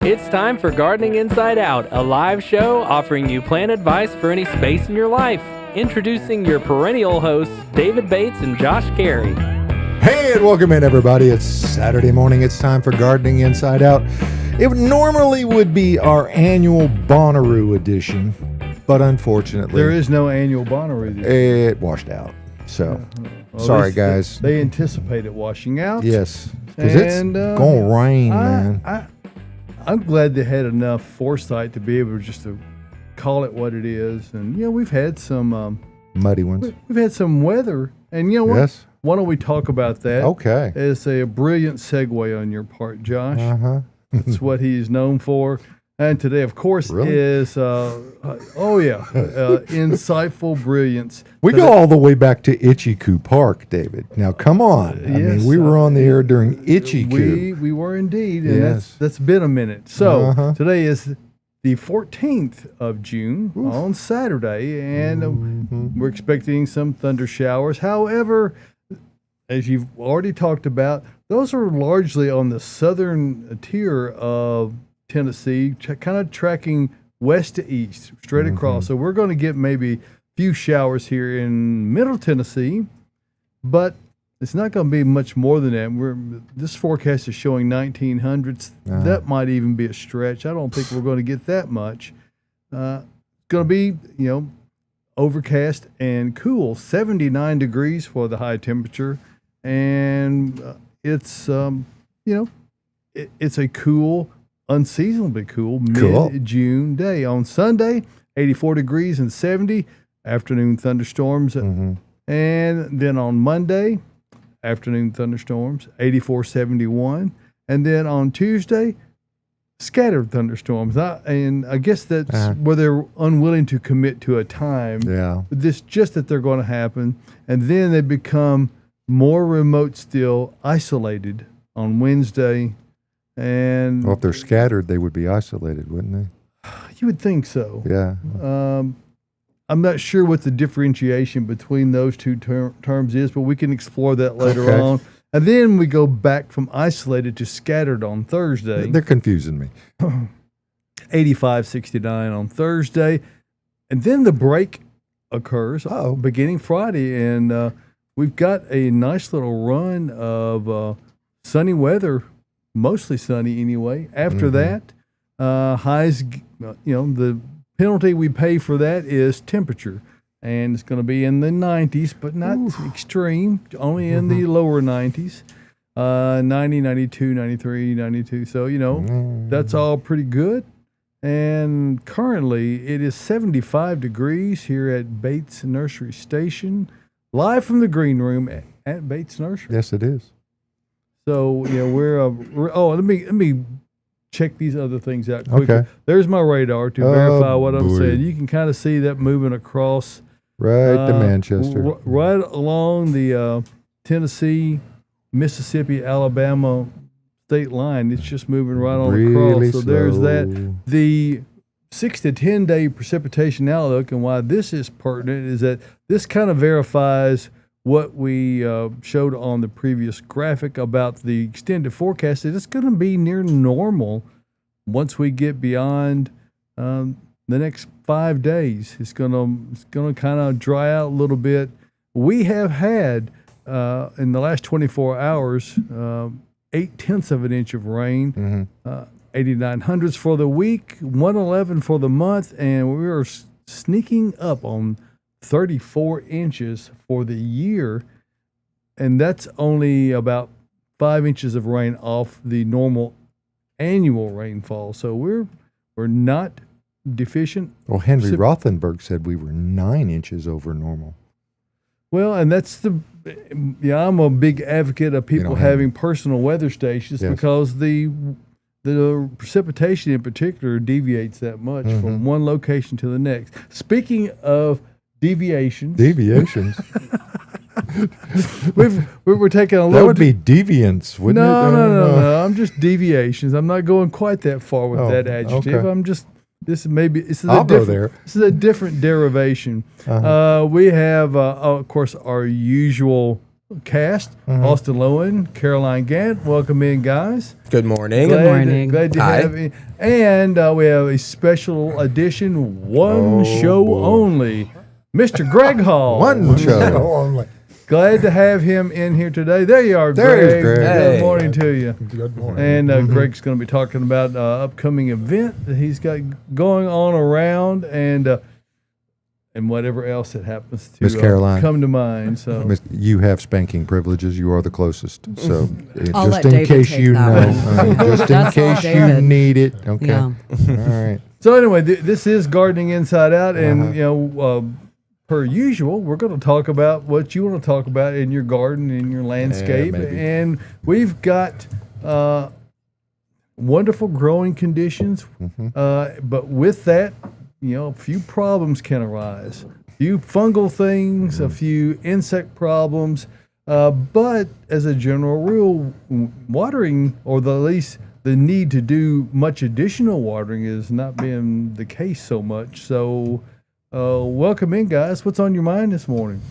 It's time for Gardening Inside Out, a live show offering you plant advice for any space in your life. Introducing your perennial hosts, David Bates and Josh Carey. Hey, and welcome in, everybody. It's Saturday morning. It's time for Gardening Inside Out. It normally would be our annual Bonnaroo edition, but unfortunately, there is no annual Bonnaroo this year. It washed out. So, sorry, guys. They anticipate it washing out. Yes, because it's going to rain, man. I'm glad they had enough foresight to be able just to call it what it is. And, we've had some muddy ones. We've had some weather. And you know what? Yes. Why don't we talk about that? Okay. It's a brilliant segue on your part, Josh. Uh-huh. That's what he's known for. And today, of course, is, insightful brilliance. We go all the way back to Itchy-Coo Park, David. Now, come on. I mean, we were on the air during Itchy-Coo. We were indeed, and that's been a minute. So, today is the 14th of June on Saturday, and we're expecting some thunder showers. However, as you've already talked about, those are largely on the southern tier of Tennessee, kind of tracking west to east, straight across. So we're going to get maybe a few showers here in Middle Tennessee, but it's not going to be much more than that. This forecast is showing 1900s. That might even be a stretch. I don't think we're going to get that much. It's going to be, overcast and cool, 79 degrees for the high temperature, and it's it's a cool, unseasonably cool mid-June day. On Sunday, 84 degrees and 70, afternoon thunderstorms. And then on Monday, afternoon thunderstorms, 84, 71. And then on Tuesday, scattered thunderstorms. I guess that's where they're unwilling to commit to a time. Yeah. This just that they're going to happen. And then they become more remote still, isolated on Wednesday. And if they're scattered, they would be isolated, wouldn't they? You would think so. Yeah. I'm not sure what the differentiation between those two terms is, but we can explore that later on. And then we go back from isolated to scattered on Thursday. They're confusing me. 85, 69 on Thursday. And then the break occurs beginning Friday. And we've got a nice little run of sunny weather. Mostly sunny anyway. After that, highs, the penalty we pay for that is temperature. And it's going to be in the 90s, but not extreme, only in the lower 90s. 90, 92, 93, 92. So, that's all pretty good. And currently, it is 75 degrees here at Bates Nursery Station, live from the green room at Bates Nursery. Yes, it is. So we're let me check these other things out quickly. Okay. There's my radar to verify what I'm saying. You can kind of see that moving across right to Manchester, right along the Tennessee, Mississippi, Alabama state line. It's just moving right on across. So there's that. The 6 to 10 day precipitation outlook, and why this is pertinent is that this kind of verifies what we showed on the previous graphic about the extended forecast. It's going to be near normal once we get beyond the next 5 days. It's going to kind of dry out a little bit. We have had in the last 24 hours 0.8 of an inch of rain, 8900s for the week, 111 for the month, and we are sneaking up on 34 inches for the year, and that's only about 5 inches of rain off the normal annual rainfall. So we're not deficient. Well, Henry Rothenberg said we were 9 inches over normal. Well, and that's I'm a big advocate of people having personal weather stations because the precipitation in particular deviates that much from one location to the next. Speaking of deviations. we're taking a little. That would be deviance, wouldn't it? No. I'm just deviations. I'm not going quite that far with that adjective. Okay. I'm just. This is I'll go there. This is a different derivation. We have, of course, our usual cast. Austin Lowen, Caroline Gant. Welcome in, guys. Good morning. Good morning. Glad to Hi. have you. And we have a special edition, one show only, Mr. Greg Hall. One show. only. Glad to have him in here today. There you are, There Greg. is Greg. Good Hey. morning to you. Good morning. And Greg's going to be talking about upcoming event that he's got going on around and whatever else that happens to Miss Caroline. come to mind. So You have spanking privileges. You are the closest. So I'll just let in David case take you know, that one. just in That's all case you David. need it. Okay. Yeah. All right. So anyway, this is Gardening Inside Out, and per usual, we're going to talk about what you want to talk about in your garden, in your landscape, maybe. and we've got wonderful growing conditions. But with that, a few problems can arise. A few fungal things, a few insect problems. But as a general rule, watering, or at least the need to do much additional watering, is not being the case so much. So, welcome in, guys. What's on your mind this morning?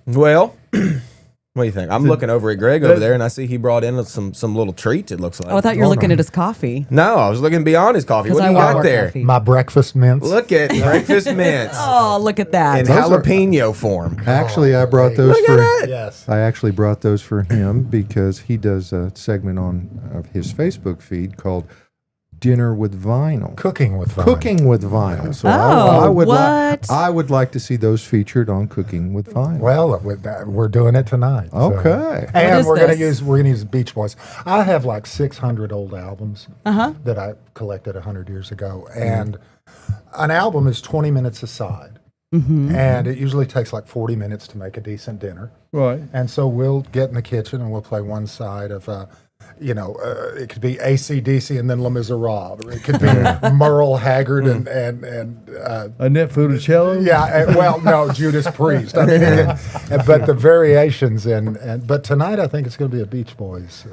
Well, what do you think? I'm looking over at Greg over there, and I see he brought in some little treats, it looks like. Oh, I thought you were looking at his coffee. No, I was looking beyond his coffee. 'Cause What do I you want got more there? coffee. My breakfast mints. Look at breakfast mints Oh, look at that. in Those are- jalapeno form. Actually, I brought those Look for. at that. Yes. I actually brought those for him because he does a segment of his Facebook feed called Dinner with Vinyl. Cooking with vinyl. Cooking with Vinyl. So Oh, would what? I would like to see those featured on Cooking with Vinyl. Well, we're doing it tonight. so. Okay. And is we're going to this? use Beach Boys. I have like 600 old albums that I collected 100 years ago, and an album is 20 minutes a side, and it usually takes like 40 minutes to make a decent dinner. Right. And so we'll get in the kitchen and we'll play one side of, it could be AC/DC and then Les Miserables. Or it could be Merle Haggard and Annette Funicello? yeah. No, Judas Priest. I mean, but the variations but tonight I think it's going to be a Beach Boys.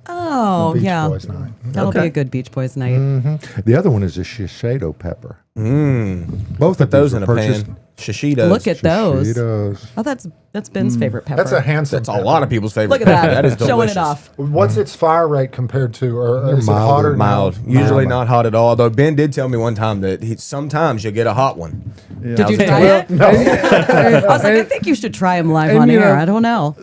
Oh, Beach yeah. Boys night. That'll be a good Beach Boys night. The other one is a shiseido pepper. Both Put of those these in were a purchased. pan. Shishitos. Look at those. Shiseidos. Oh, that's Ben's favorite pepper. That's a handsome. That's a pepper. lot of people's favorite. Look at that. That is Showing delicious. it off. What's its fire rate compared to, or is it Milder. hotter? now? Mild. Usually not hot at all. Though Ben did tell me one time that sometimes you get a hot one. Yeah. Did you How's it try taste? it? I was like, I think you should try them live and on you air. know- I don't know.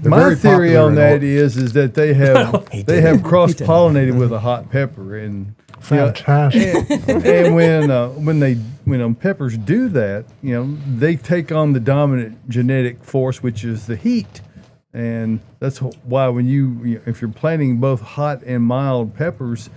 My very theory popular on in that all- is that they have cross pollinated with a hot pepper, and Fantastic. and when peppers do that, they take on the dominant genetic force, which is the heat, and that's why when if you're planting both hot and mild peppers,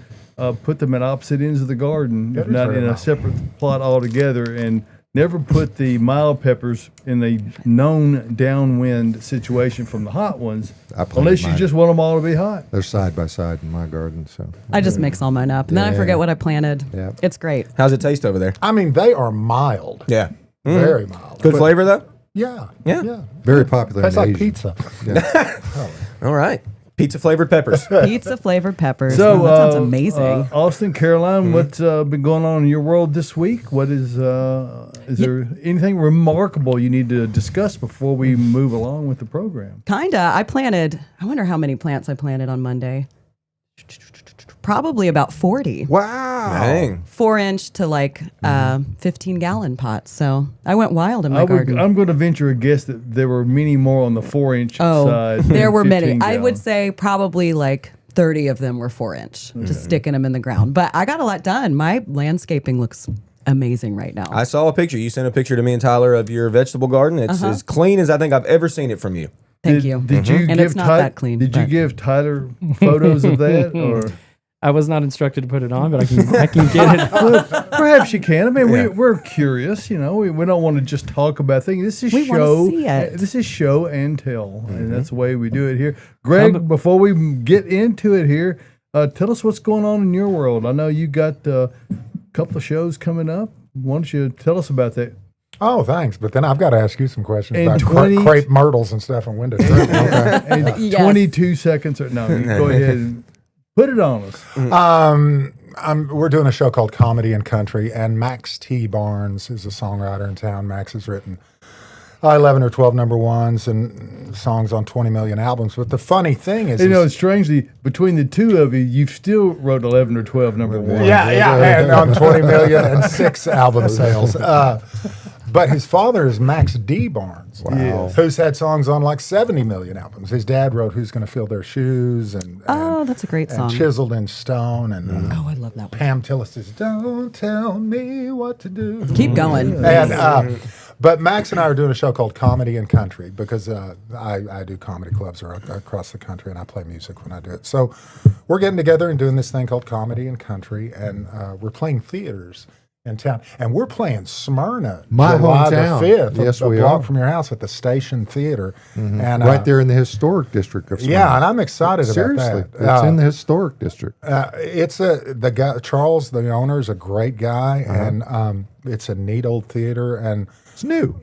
put them at opposite ends of the garden, That if is not very in a mild. separate plot altogether, and never put the mild peppers in a known downwind situation from the hot ones, I planted unless you mine. just want them all to be hot. They're side by side in my garden. So I just mix all mine up, and then I Yeah. forget what I planted. Yeah. It's great. How's it taste over there? I mean, they are mild. Yeah. Very mild. Good But- flavor though. Yeah. Yeah. Yeah. very popular Tastes in like Asia. pizza. All right. Pizza flavored peppers. Pizza flavored peppers. So Oh, that sounds amazing. Austin, Caroline, what's been going on in your world this week? What is there anything remarkable you need to discuss before we move along with the program? Kinda. I wonder how many plants I planted on Monday. Probably about 40. Wow. Dang. 4-inch to 15-gallon pots. So I went wild in my garden. I'm going to venture a guess that there were many more on the 4-inch Oh, side. there than were many. 15 I would gallon. say probably 30 of them were 4-inch, just sticking them in the ground. But I got a lot done. My landscaping looks amazing right now. I saw a picture. You sent a picture to me and Tyler of your vegetable garden. It's as clean as I think I've ever seen it from you. Thank you. Did you And give it's not that clean, Did you but- give Tyler photos of that, or I was not instructed to put it on, but I can get it. perhaps you can? I mean, we're curious. We don't want to just talk about things. This is We wanna show. see it. This is show and tell, and that's the way we do it here. Greg, before we get into it here, tell us what's going on in your world. I know you got a couple of shows coming up. Why don't you tell us about that? Oh, thanks. But then I've got to ask you some questions And about 20 crepe myrtles and stuff and windows. Okay. And Yes. 22 seconds or no, you go ahead and put it on us. We're doing a show called Comedy and Country, and Max T. Barnes is a songwriter in town. Max has written 11 or 12 number ones and songs on 20 million albums. But the funny thing is, strangely, between the two of you, you've still wrote 11 or 12 number ones. Yeah, and on 20 million and 6 album sales. But his father is Max D. Barnes, who's had songs on like 70 million albums. His dad wrote "Who's Gonna Fill Their Shoes" and that's a great song. "Chiseled in Stone" and I love that one. Pam Tillis' "Don't Tell Me What to Do." Keep going. And but Max and I are doing a show called Comedy and Country because I do comedy clubs across the country and I play music when I do it. So we're getting together and doing this thing called Comedy and Country, and we're playing theaters in town, and we're playing Smyrna, My July hometown. the 5th, Yes, a we block are. from your house at the Station Theater, and Right there in the historic district of Smyrna. Yeah, and I'm excited Seriously, about that. it's in the historic district. It's the guy Charles, the owner, is a great guy, and it's a neat old theater, and It's new.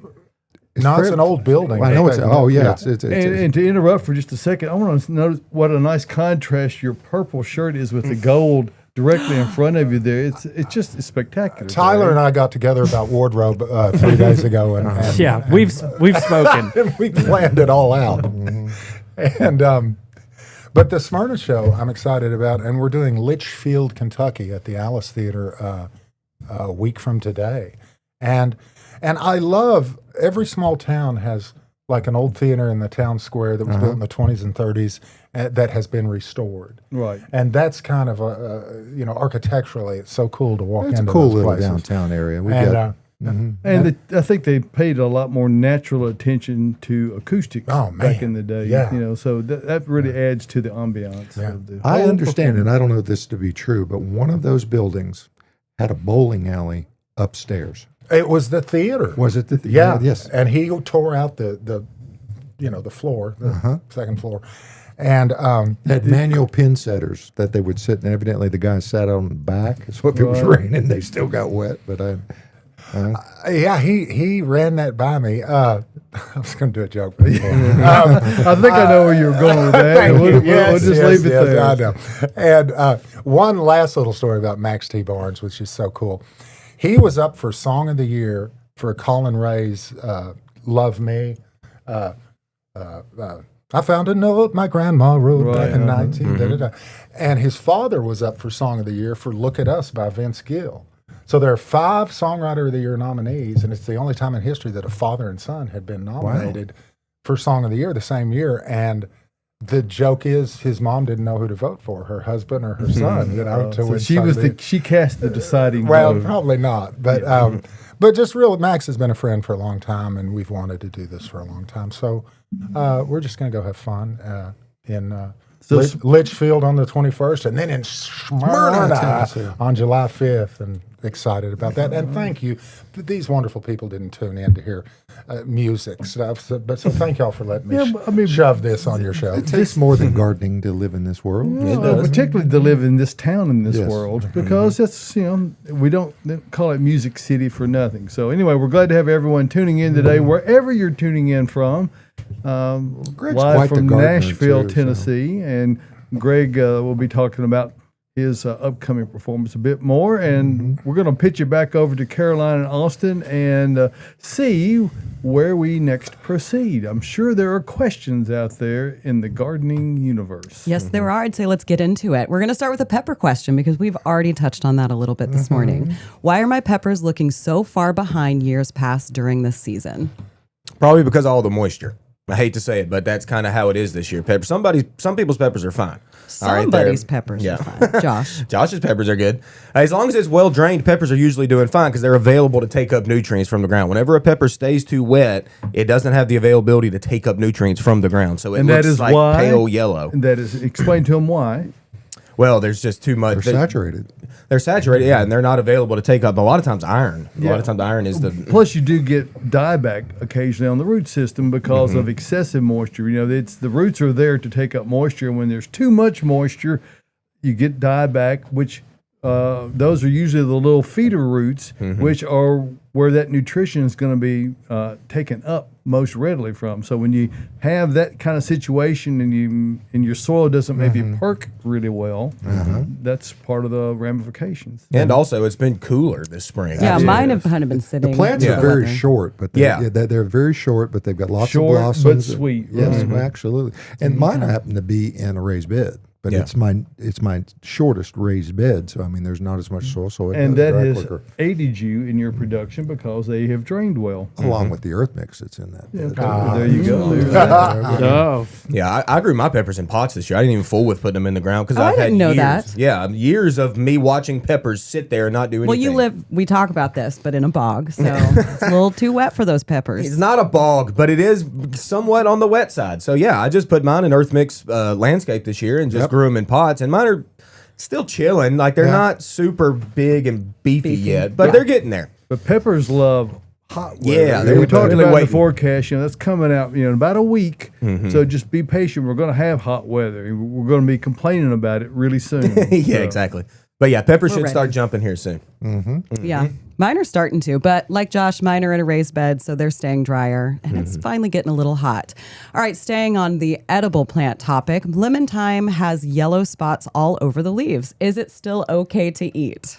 it's an old building. I know it's. Oh yeah, yeah. And to interrupt for just a second, I want to notice what a nice contrast your purple shirt is with the gold directly in front of you there. It's spectacular. Tyler and I got together about wardrobe 3 days ago, and Yeah, we've spoken. and we planned it all out. And but the Smyrna show I'm excited about, and we're doing Litchfield, Kentucky, at the Alice Theater a week from today, and I love every small town has like an old theater in the town square that was built in the 20s and 30s that has been restored. Right. And that's kind of architecturally, it's so cool to walk it's a into cool those little places. downtown area. We And, got And I think they paid a lot more natural attention to acoustics back man. in the day. Yeah. So that really adds to the ambiance. Yeah. Of the I whole understand, and performance. I don't know this to be true, but one of those buildings had a bowling alley upstairs. It was the theater. Was it the Yeah. Yes. And he tore out the floor, the second floor. And Had manual pin setters that they would sit, and evidently the guys sat on the back. So if it was Right. raining, they still got wet. But he ran that by me. I was going to do a joke, but I think I know where you're going with that. Thank We'll, you. we'll just leave it there. I know. And one last little story about Max T. Barnes, which is so cool. He was up for Song of the Year for Colin Ray's "Love Me." I found a note my grandma wrote back in 19. And his father was up for Song of the Year for "Look at Us" by Vince Gill. So there are 5 Songwriter of the Year nominees, and it's the only time in history that a father and son had been nominated for Song of the Year the same year. And the joke is his mom didn't know who to vote for, her husband or her son. To So win she Song was of the she cast the deciding well, vote. probably not, but just real. Max has been a friend for a long time, and we've wanted to do this for a long time. So we're just going to go have fun in Litchfield on the 21st, and then in Smyrna Tennessee. on July 5th, and excited about that. And thank you. These wonderful people didn't tune in to hear music stuff, so thank y'all for letting me shove this on your show. it takes more than gardening to live in this world. Particularly to live in this town, in this Yes. world, because that's, we don't call it Music City for nothing. So anyway, we're glad to have everyone tuning in today, wherever you're tuning in from. Greg's Live quite the from gardener, Nashville, too, so. Tennessee, and Greg will be talking about his upcoming performance a bit more, and we're going to pitch it back over to Caroline and Austin and see where we next proceed. I'm sure there are questions out there in the gardening universe. Yes, there are. I'd say let's get into it. We're going to start with a pepper question because we've already touched on that a little bit this morning. Why are my peppers looking so far behind years past during this season? Probably because of all the moisture. I hate to say it, but that's kind of how it is this year. Some people's peppers are fine. Somebody's peppers are fine. Josh. Josh's peppers are good. As long as it's well drained, peppers are usually doing fine because they're available to take up nutrients from the ground. Whenever a pepper stays too wet, it doesn't have the availability to take up nutrients from the ground. So it looks like pale yellow. And that is, explain to them why. Well, there's just too much. They're saturated. They're saturated, yeah, and they're not available to take up. A lot of times iron. A lot of times iron is the... Plus, you do get dieback occasionally on the root system because of excessive moisture. The roots are there to take up moisture, and when there's too much moisture, you get dieback, which those are usually the little feeder roots, which are where that nutrition is going to be taken up most readily from. So when you have that kind of situation and your soil doesn't maybe perk really well, that's part of the ramifications. And also, it's been cooler this spring. Yeah, mine have kind of been sitting. The plants are very short, but they're very short, but they've got lots of blossoms. But sweet. Yes, absolutely. And mine happen to be in a raised bed. But it's my shortest raised bed, so I mean, there's not as much soil, so it and does that dry has quicker. aided you in your production because they have drained well, along with the earth mix that's in that bed. There you go. Oh, Yeah, I grew my peppers in pots this year. I didn't even fool with putting them in the ground because I've I had didn't know years. that. Yeah, years of me watching peppers sit there and not do anything. Well, we talk about this, but in a bog, so it's a little too wet for those peppers. It's not a bog, but it is somewhat on the wet side. So yeah, I just put mine in earth mix landscape this year and just grew them in pots. And mine are still chilling. Like they're not super big and beefy yet, but they're getting there. But peppers love hot weather. Yeah, we talked really about waiting. the forecast. That's coming out. In about a week. So just be patient. We're going to have hot weather. We're going to be complaining about it really soon. Yeah, So, exactly. But yeah, peppers should ready. start jumping here soon. Yeah, mine are starting to, but like Josh, mine are in a raised bed, so they're staying drier, and it's finally getting a little hot. All right, staying on the edible plant topic, lemon thyme has yellow spots all over the leaves. Is it still okay to eat?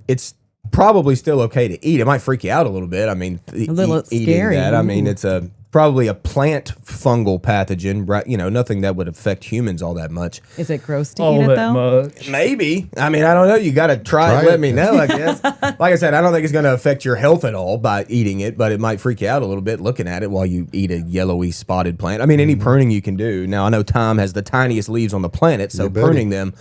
It's probably still okay to eat. It might freak you out a little bit. I mean, A little eating scary. that. I mean, it's probably a plant fungal pathogen, right? Nothing that would affect humans all that much. Is it gross to all eat it that though? much. Maybe. I mean, I don't know. You got to try it. Try Let it. me know, I guess. Like I said, I don't think it's going to affect your health at all by eating it, but it might freak you out a little bit looking at it while you eat a yellowy spotted plant. I mean, any pruning you can do. Now, I know thyme has the tiniest leaves on the planet, so pruning them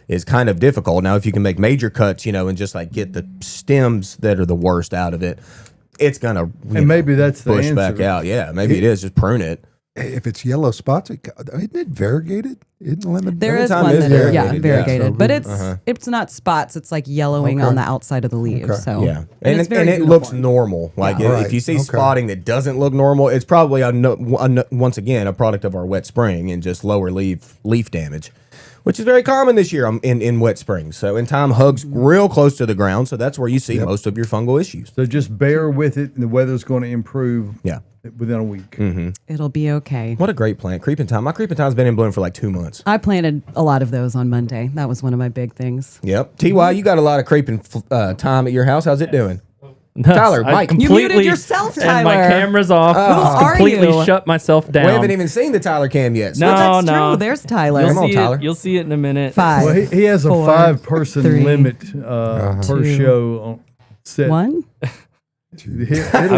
is kind of difficult. Now, if you can make major cuts, and just like get the stems that are the worst out of it, it's going to maybe that's the push answer. back out. Yeah, maybe it is. Just prune it. If it's yellow spots, isn't it variegated? Isn't lemon? There is thyme one is that is variegated, variegated, So but it's not spots. It's like yellowing on the outside of the leaves. Okay. So Yeah, and and it's very it looks uniform. normal. Like Right. if you see Okay. spotting that doesn't look normal, it's probably once again a product of our wet spring and just lower leaf damage, which is very common this year in wet springs. So in time hugs real close to the ground, so that's where you see most of your fungal issues. So just bear with it, and the weather's going to improve Yeah. within a week. It'll be okay. What a great plant, creeping thyme. My creeping thyme's been in bloom for like 2 months. I planted a lot of those on Monday. That was one of my big things. Yep. Ty, you got a lot of creeping thyme at your house. How's it doing? Tyler, I Mike. You muted yourself, And my Tyler. camera's off. Who are Completely you? shut myself down. We haven't even seen the Tyler cam yet. So No, That's no. true. There's Tyler. You'll Come on, see Tyler. You'll see it in a minute. 5. Well, he has a 4, 5-person 3, limit per 2, show on set. 1. It'll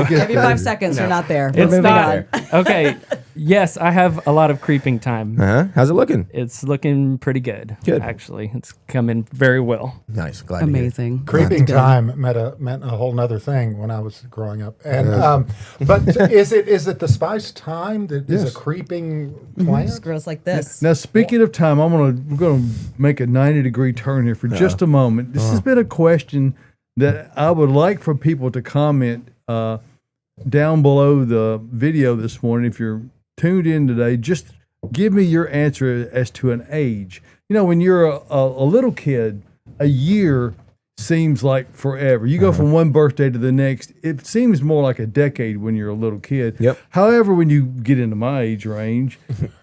get Give you there. 5 seconds. You're not there. We're It's moving not. on. Okay. Yes, I have a lot of creeping time. How's it looking? It's looking pretty good. Good. Actually, it's coming very well. Nice. Glad to hear it. Amazing. Creeping time meant a whole nother thing when I was growing up. And but is it the spice thyme that is a creeping plant? Just grows like this. Now, speaking of time, we're gonna make a 90-degree turn here for just a moment. This has been a question that I would like for people to comment down below the video this morning. If you're tuned in today, just give me your answer as to an age. When you're a little kid, a year seems like forever. You go from one birthday to the next. It seems more like a decade when you're a little kid. Yep. However, when you get into my age range,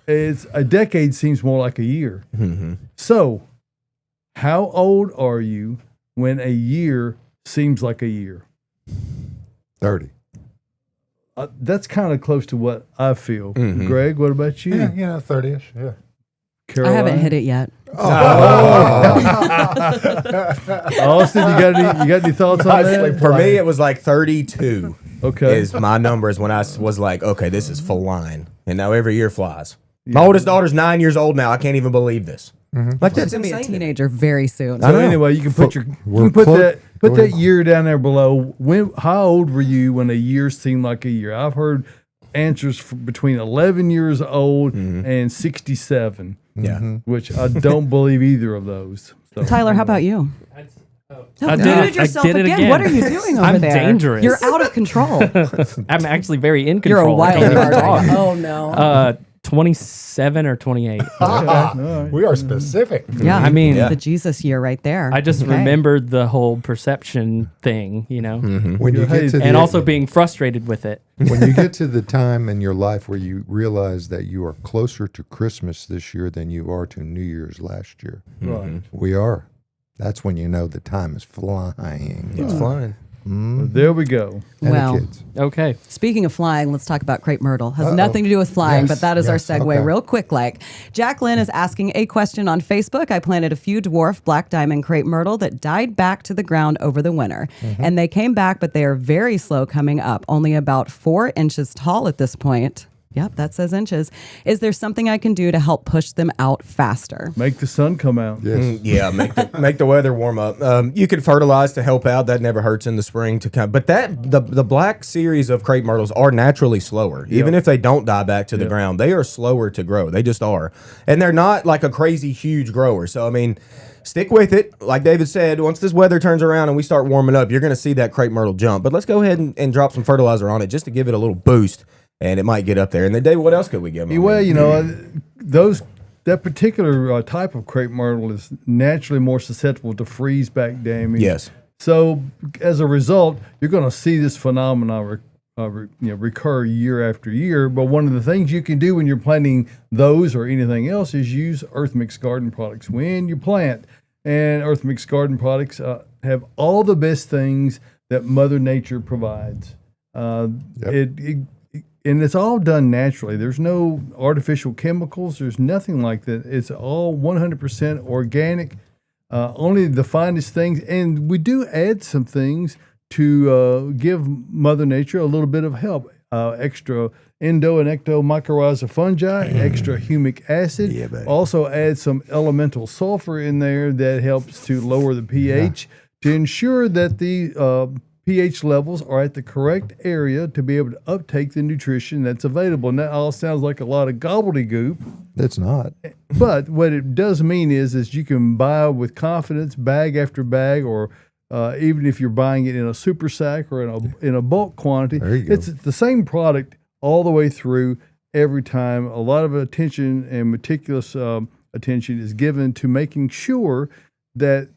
it's a decade seems more like a year. So, how old are you when a year seems like a year? 30. That's kind of close to what I feel. Greg, what about you? Yeah, 30-ish. Yeah. I Caroline? haven't hit it yet. Austin, you got any thoughts on that? For me, it was like 32. Okay. Is my numbers when I was like, okay, this is full line. And now every year flies. My oldest daughter's 9 years old now. I can't even believe this. Like, that's She's gonna be a insane. teenager very soon. So anyway, you can put that year down there below. How old were you when a year seemed like a year? I've heard answers between 11 years old and 67. Yeah. Which I don't believe either of those. So, Tyler, how about you? I You did muted it. yourself I did it again. What are you doing over I'm there? dangerous. You're out of control. I'm actually very in You're control. a I wild can't even card. talk. Oh no. 27 or 28. We are specific. Yeah, I mean, the Jesus year right there. I just remembered the whole perception thing, When you get to and also being frustrated with it. when you get to the time in your life where you realize that you are closer to Christmas this year than you are to New Year's last year. Right. We are. That's when you know the time is flying. It's flying. Well, there we go. And Well, the kids. Okay. speaking of flying, let's talk about crepe myrtle. Has nothing to do with flying, but that is our segue real quick. Jacqueline is asking a question on Facebook. I planted a few dwarf black diamond crepe myrtle that died back to the ground over the winter. And they came back, but they are very slow coming up, only about 4 inches tall at this point. Yep, that says inches. Is there something I can do to help push them out faster? Make the sun come out. Yes. Yeah, make the weather warm up. You could fertilize to help out. That never hurts in the spring to come. But the black series of crepe myrtles are naturally slower. Even if they don't die back to the ground, they are slower to grow. They just are. And they're not like a crazy huge grower. So, I mean, stick with it. Like David said, once this weather turns around and we start warming up, you're going to see that crepe myrtle jump. But let's go ahead and drop some fertilizer on it just to give it a little boost. And it might get up there. And then, David, what else could we give them? Well, that particular type of crepe myrtle is naturally more susceptible to freeze back damage. Yes. So as a result, you're going to see this phenomenon recur year after year. But one of the things you can do when you're planting those or anything else is use Earth Mix garden products when you plant. And Earth Mix garden products have all the best things that Mother Nature provides. And it's all done naturally. There's no artificial chemicals. There's nothing like that. It's all 100% organic, only the finest things. And we do add some things to give Mother Nature a little bit of help. Extra endo and ecto mycorrhiza fungi, extra humic acid. Also add some elemental sulfur in there that helps to lower the pH to ensure that the pH levels are at the correct area to be able to uptake the nutrition that's available. And that all sounds like a lot of gobbledygook. It's not. But what it does mean is you can buy with confidence bag after bag, or even if you're buying it in a super sack or in a bulk quantity. There you go. It's the same product all the way through every time. A lot of attention and meticulous attention is given to making sure that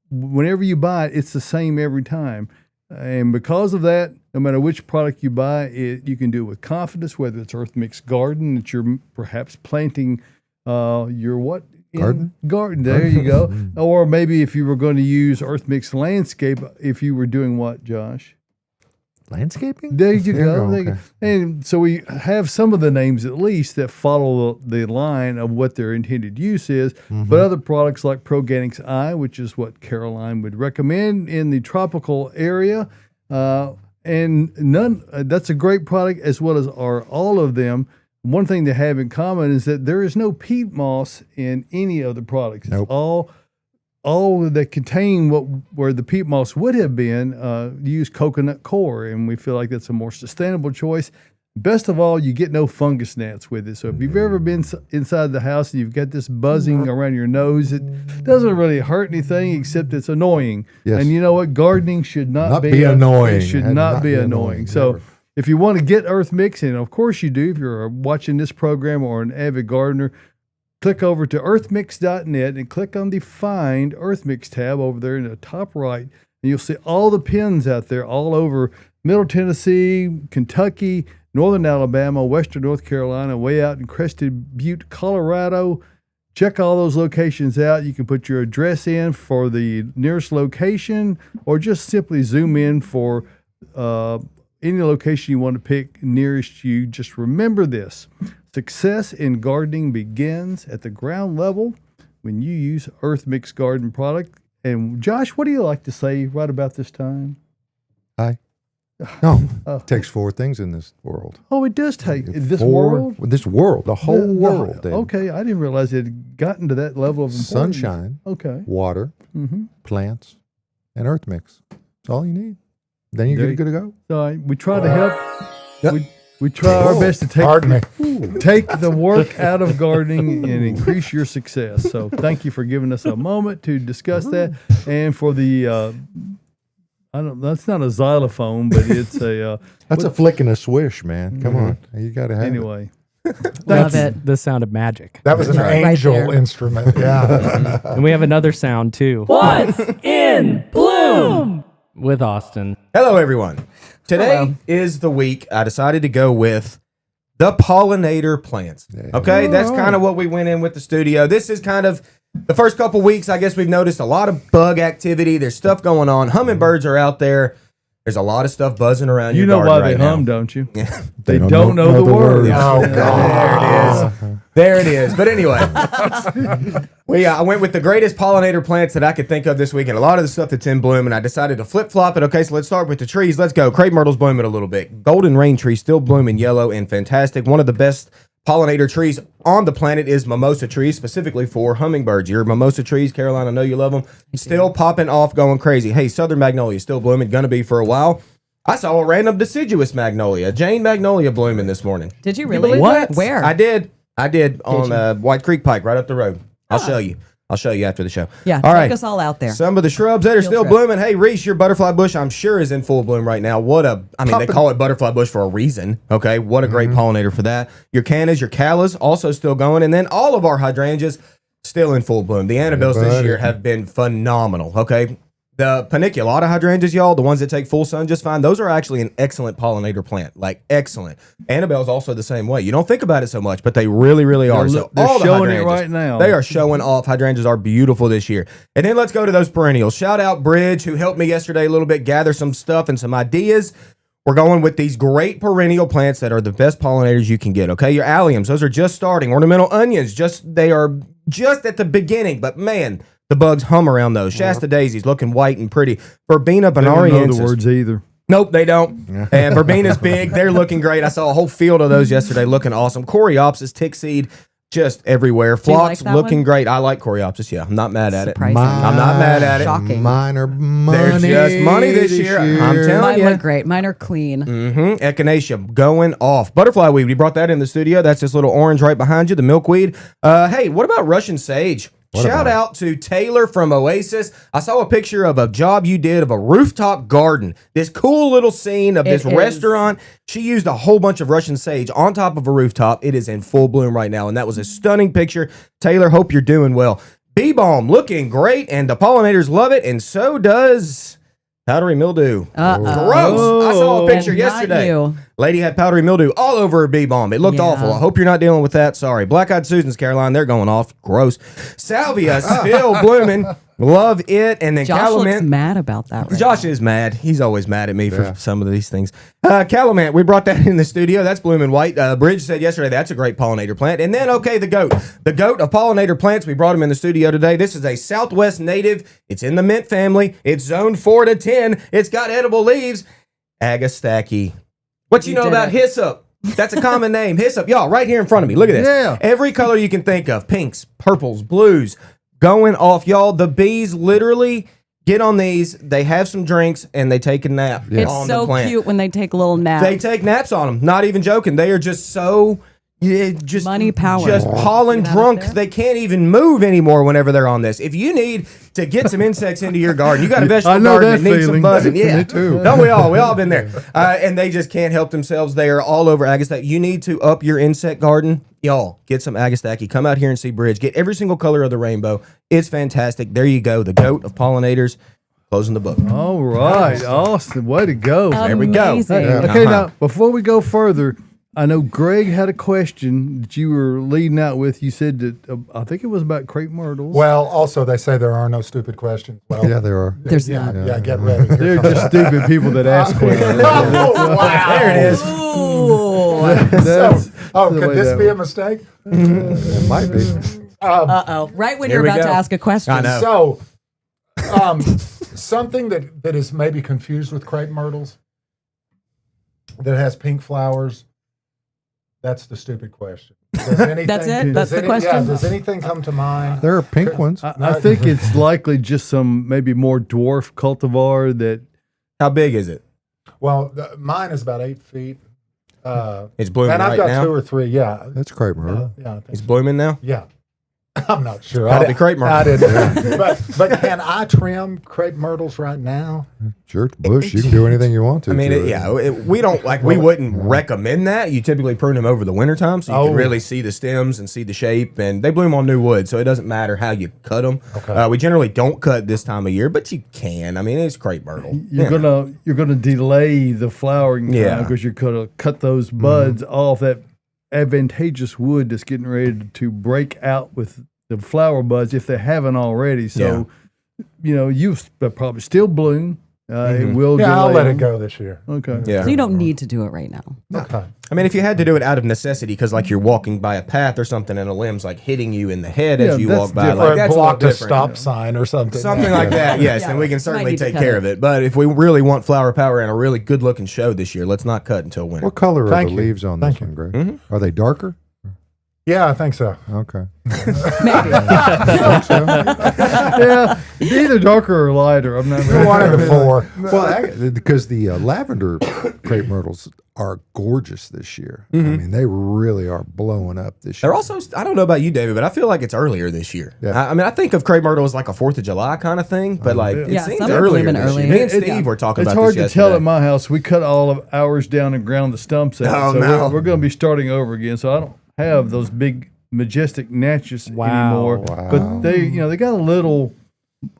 whenever you buy it, it's the same every time. And because of that, no matter which product you buy, you can do it with confidence, whether it's Earth Mix Garden that you're perhaps planting your what? Garden. There you go. Or maybe if you were going to use Earth Mix Landscape, if you were doing what, Josh? Landscaping? There you go. Okay. And so we have some of the names at least that follow the line of what their intended use is. But other products like Proganics I, which is what Caroline would recommend in the tropical area, and that's a great product, as well as are all of them. One thing they have in common is that there is no peat moss in any of the products. It's all that contain where the peat moss would have been use coconut coir, and we feel like that's a more sustainable choice. Best of all, you get no fungus gnats with it. So if you've ever been inside the house and you've got this buzzing around your nose, it doesn't really hurt anything except it's annoying. Yes. And you know what? Gardening should not be annoying. It should not be annoying. So if you want to get Earth Mix, and of course you do if you're watching this program or an avid gardener, click over to earthmix.net and click on the Find Earth Mix tab over there in the top right, and you'll see all the pins out there all over Middle Tennessee, Kentucky, Northern Alabama, Western North Carolina, way out in Crested Butte, Colorado. Check all those locations out. You can put your address in for the nearest location, or just simply zoom in for any location you want to pick nearest you. Just remember this. Success in gardening begins at the ground level when you use Earth Mix Garden product. And Josh, what do you like to say right about this time? Hi. No, it takes 4 things in this world. Oh, it does take this 4 world? This world, the whole world. David. Okay, I didn't realize it had gotten to that level of importance. Sunshine, okay, water, plants, and Earth Mix. That's all you need. Then you're good to go. So we try to help. Yep. We try our best to take the work out of gardening and increase your success. So thank you for giving us a moment to discuss that. And for the, that's not a xylophone, but it's a. That's a flick and a swish, man. Come on. You got to have anyway. Love it. The sound of magic. That was an angel there. instrument. Yeah. And we have another sound too. What's in bloom? With Austin. Hello, everyone. Today is the week I decided to go with the pollinator plants. Okay, that's kind of what we went in with the studio. This is kind of the first couple weeks. I guess we've noticed a lot of bug activity. There's stuff going on. Hummingbirds are out there. There's a lot of stuff buzzing around your garden right now. You know why they hum, don't you? Yeah. They don't know the words. Oh, God. There it is. But anyway, I went with the greatest pollinator plants that I could think of this week, and a lot of the stuff that's in bloom, and I decided to flip-flop it. Okay, so let's start with the trees. Let's go. Crepe myrtle's blooming a little bit. Golden rain tree still blooming yellow and fantastic. One of the best pollinator trees on the planet is mimosa trees, specifically for hummingbirds. Your mimosa trees, Caroline, I know you love them. Still popping off, going crazy. Hey, southern magnolia still blooming, gonna be for a while. I saw a random deciduous magnolia, Jane magnolia, blooming this morning. Did you really? What? Where? I did on White Creek Pike, right up the road. I'll show you. I'll show you after the show. Yeah, all right. take us all out there. Some of the shrubs that are still trip. blooming. Hey, Reese, your butterfly bush, I'm sure, is in full bloom right now. They call it butterfly bush for a reason. Okay, what a great pollinator for that. Your cannas, your callas, also still going. And then all of our hydrangeas still in full bloom. The Annabelles this year have been phenomenal. Okay. The paniculata hydrangeas, y'all, the ones that take full sun just fine, those are actually an excellent pollinator plant. Like, excellent. Annabelle's also the same way. You don't think about it so much, but they really, really are. They're all the showing it hydrangeas, right now. They are showing off. Hydrangeas are beautiful this year. And then let's go to those perennials. Shout out Bridge, who helped me yesterday a little bit gather some stuff and some ideas. We're going with these great perennial plants that are the best pollinators you can get, okay? Your alliums, those are just starting. Ornamental onions, they are just at the beginning, but man, the bugs hum around those. Shasta daisies looking white and pretty. Verbena They don't know bonariensis. the words either. Nope, they don't. And Verbena's big. They're looking great. I saw a whole field of those yesterday looking awesome. Coreopsis, tick seed, just everywhere. Do you like Phlox that looking one? great. I like Coreopsis, yeah. I'm not mad at it. Surprising. I'm not mad at it. Shocking. Mine are money. There's just money this year. I'm telling Mine you. look great. Mine are clean. Echinacea going off. Butterfly weed. We brought that in the studio. That's this little orange right behind you, the milkweed. Hey, what about Russian sage? Shout out to Taylor from Oasis. I saw a picture of a job you did of a rooftop garden. This cool little scene of this restaurant. She used a whole bunch of Russian sage on top of a rooftop. It is in full bloom right now, and that was a stunning picture. Taylor, hope you're doing well. Bee balm looking great, and the pollinators love it, and so does powdery mildew. Gross. I saw a picture And not yesterday. you. Lady had powdery mildew all over her bee balm. It looked awful. I hope you're not dealing with that. Sorry. Black-eyed Susans, Caroline, they're going off. Gross. Salvia still blooming. Love it. And then Josh looks calamine. mad about that. Right Josh now. is mad. He's always mad at me for some of these things. Calamant, we brought that in the studio. That's blooming white. Bridge said yesterday that's a great pollinator plant. And then, the goat. The goat of pollinator plants. We brought him in the studio today. This is a Southwest native. It's in the mint family. It's zoned 4 to 10. It's got edible leaves. Agastache. What you know about hyssop? That's a common name. Hyssop. Y'all, right here in front of me. Look at this. Yeah. Every color you can think of. Pinks, purples, blues. Going off, y'all. The bees literally get on these. They have some drinks and they take a nap It's on the so plant. cute when they take a little nap. They take naps on them. Not even joking. They are just so just Money power. just pollen See that drunk. up there? They can't even move anymore whenever they're on this. If you need to get some insects into your garden, you got a vegetable know garden that that needs some feeling. buzzing. Yeah, Me too. Don't we all? We all been there. And they just can't help themselves. They are all over Agastache. You need to up your insect garden. Y'all, get some Agastache. Come out here and see Bridge. Get every single color of the rainbow. It's fantastic. There you go. The goat of pollinators. Closing the book. All right, Austin, way to go. There we go. Amazing. Okay, now, before we go further, I know Greg had a question that you were leading out with. You said that, I think it was about crepe myrtles. Well, also, they say there are no stupid questions. Well, Yeah, there are. There's yeah, not. yeah, get ready. Here They're comes- just stupid people that ask questions. Oh, wow. There it is. That's Oh, the could way this that be a works. mistake? It might be. Uh-oh. Right when Here you're we about to go. ask a question. I know. So, something that is maybe confused with crepe myrtles that has pink flowers. That's the stupid question. Does anything, That's it? does That's the any- question? Yeah, does anything come to mind? There are pink ones. I think it's likely just some maybe more dwarf cultivar that. How big is it? Well, mine is about 8 feet. It's blooming and I've right got now. 2 or 3. Yeah, That's crepe myrtle. yeah, I think It's so. blooming now. Yeah. I'm not sure. Probably crepe myrtle. I didn't. But can I trim crepe myrtles right now? Sure, bush. You can do anything you want to. I mean, we don't we wouldn't recommend that. You typically prune them over the wintertime so you can really see the stems and see the shape. And they bloom on new wood, so it doesn't matter how you cut them. Okay. We generally don't cut this time of year, but you can. I mean, it's crepe myrtle. You're gonna delay the flowering time because you're gonna cut those buds off that advantageous wood that's getting ready to break out with the flower buds if they haven't already. So, you probably still bloom. It will. Yeah, I'll let delay it go this year. Okay. Yeah. So you don't need to do it right now. Okay. I mean, if you had to do it out of necessity, because like you're walking by a path or something, and a limb's like hitting you in the head as you that's walk by, Or like that's blocked a a little different. stop sign or something. Something like that, yes, Yeah. and we can Might certainly need to take cut care it. of it. But if we really want flower power and a really good-looking show this year, let's not cut until winter. what color are Thank the you. leaves on Thank this you. one, Greg? Are they darker? Yeah, I think so. Okay. Maybe. Yeah, either darker or lighter. I'm not. One of the four. Well, because the lavender crepe myrtles are gorgeous this year. I mean, they really are blowing up this year. They're also, I don't know about you, David, but I feel like it's earlier this year. Yeah. I mean, I think of crepe myrtle as like a 4th of July kind of thing, but like it Yeah, seems some are earlier blooming this early. year. Me and It- Steve were talking It's about hard this to tell yesterday. at my house. We cut all of ours down and ground the stumps out. Oh, so no. we're going to be starting over again. So I don't have those big majestic natchez anymore. But they got a little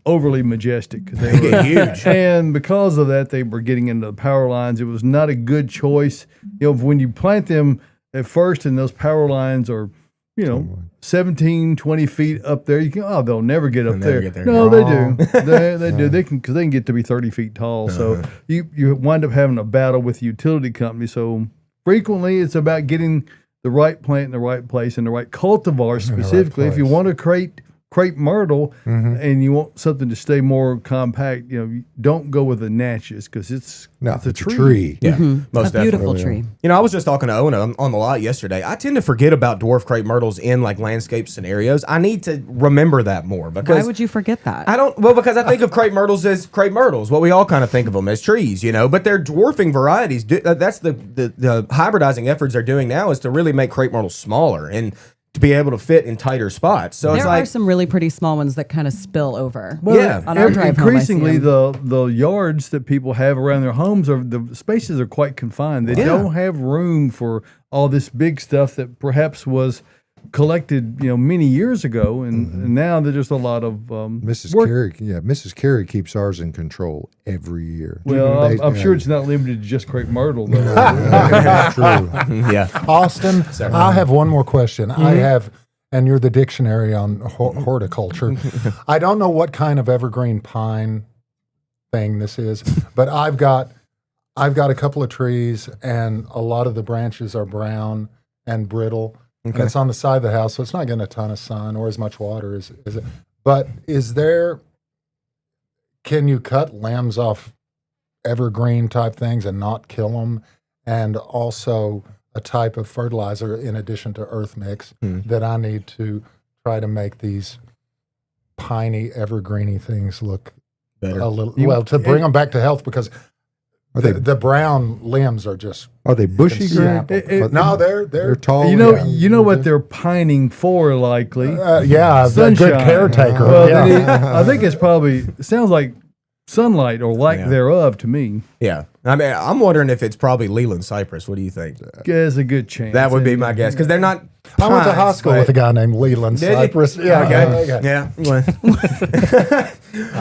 overly majestic. They get huge. And because of that, they were getting into the power lines. It was not a good choice. When you plant them at first and those power lines are, 17, 20 feet up there, you can, they'll never get up never there. get there. No, they do. They do. Because they can get to be 30 feet tall. So you wind up having a battle with the utility company. So frequently it's about getting the right plant in the right place and the right cultivar specifically. If you want to crepe myrtle and you want something to stay more compact, don't go with the natchez because it's a tree. Yeah, most A beautiful definitely. tree. I was just talking to Ona on the lot yesterday. I tend to forget about dwarf crepe myrtles in like landscape scenarios. I need to remember that more because Why would you forget that? because I think of crepe myrtles as crepe myrtles. What we all kind of think of them as trees, but they're dwarfing varieties. That's the hybridizing efforts they're doing now is to really make crepe myrtles smaller and to be able to fit in tighter spots. So There it's like are some really pretty small ones that kind of spill over. Yeah. On our drive home, I see increasingly, 'em. the yards that people have around their homes the spaces are quite confined. They don't have room for all this big stuff that perhaps was collected, many years ago, and now there's just a lot of Mrs. work. Carey, Mrs. Carey keeps ours in control every year. Well, I'm sure it's not limited to just crepe myrtle. Though. That's true. yeah. Austin, I have one more question. I have, and you're the dictionary on horticulture. I don't know what kind of evergreen pine thing this is, but I've got a couple of trees, and a lot of the branches are brown and brittle. And it's on the side of the house, so it's not getting a ton of sun or as much water as it. But can you cut limbs off evergreen type things and not kill them? And also a type of fertilizer in addition to earth mix that I need to try to make these piney, evergreeny things look Better. a little, to bring them back to health because the brown limbs are just. Are they bushy, snap Greg? 'em. No, they're tall. You know what they're pining for, likely. a good Sunshine. caretaker. Well, yeah. I think it sounds like sunlight or lack thereof to me. Yeah. I mean, I'm wondering if it's probably Leland cypress. What do you think? There's a good chance. That would be my guess because they're not. I went to high pines, school but- with a guy named Leland Did you? Cypress. Yeah, Okay. Yeah.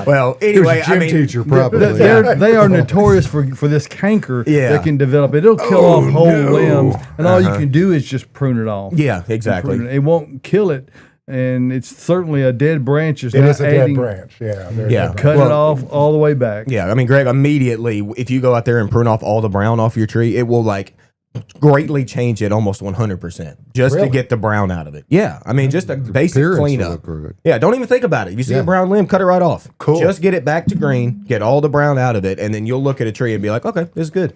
Well, He was anyway, a gym I mean, teacher, probably. They are notorious for this canker Yeah. that can develop. It'll kill off whole limbs, and all you can do is just prune it off. yeah, exactly. Prune it. It won't kill it, and it's certainly a dead branch. It's It not is a dead adding- branch. Yeah. they're Yeah. dead Cut Well, it off all the way back. Yeah, I mean, Greg, immediately, if you go out there and prune off all the brown off your tree, it will like greatly change it almost 100% just Really? to get the brown out of it. Yeah, I mean, just a basic appearance will cleanup. look good. Yeah, don't even think about it. If you see Yeah. a brown limb, cut it right off. Cool. Just get it back to green, get all the brown out of it, and then you'll look at a tree and be like, okay, this is good.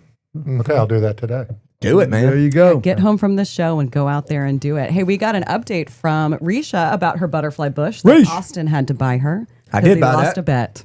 Okay, I'll do that today. Do it, There man. you go. Get home from the show and go out there and do it. Hey, we got an update from Risha about her butterfly bush that Rish. Austin had to buy her. I 'cause did he buy lost that. a bet.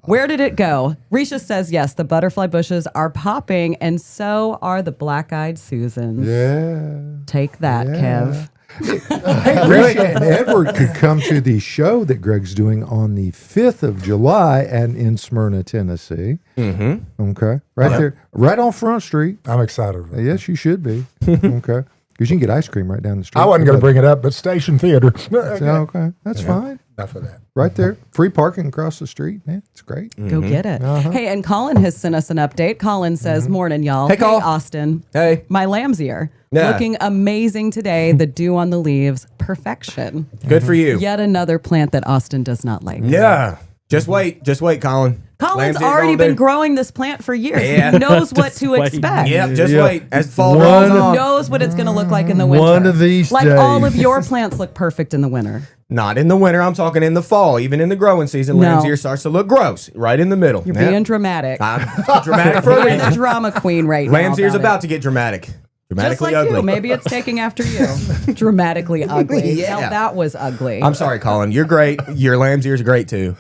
Where did it go? Risha says yes, the butterfly bushes are popping, and so are the black-eyed Susans. Yeah. Take that, Yeah. Kev. Hey, Risha and Edward could come to the show that Greg's doing on the 5th of July and in Smyrna, Tennessee. Mm-hmm. Okay. Right there. Right on Front Street. I'm excited. Yes, you should be. Okay. Because you can get ice cream right down the street. I wasn't going to bring it up, but Station Theater. Okay. That's fine. Enough of that. Right there. Free parking across the street. Yeah, it's great. Go get it. Hey, and Colin has sent us an update. Colin says, morning, y'all. Hey, Col. Austin. Hey. My lamb's ear. Yeah. Looking amazing today. The dew on the leaves. Perfection. Good for you. Yet another plant that Austin does not like. Yeah. Just wait, Colin. Colin's Lamb's ear's already gonna been do. growing this plant for years. Yeah. He knows what Just to wait. expect. Yep, just Yeah. wait. As fall One- rolls He on. knows what it's going to look like in the winter. One of these like all days. of your plants look perfect in the winter. Not in the winter. I'm talking in the fall. Even in the growing season, No. lamb's ear starts to look gross. Right in the middle. You're Yeah. being dramatic. I'm dramatic for a You're the reason. drama queen right now. Lamb's ear's about about it. to get dramatic. Just Dramatically like ugly. you. Maybe it's taking after you. Dramatically ugly. Yeah. Now that was ugly. I'm sorry, Colin. You're great. Your lamb's ears are great too.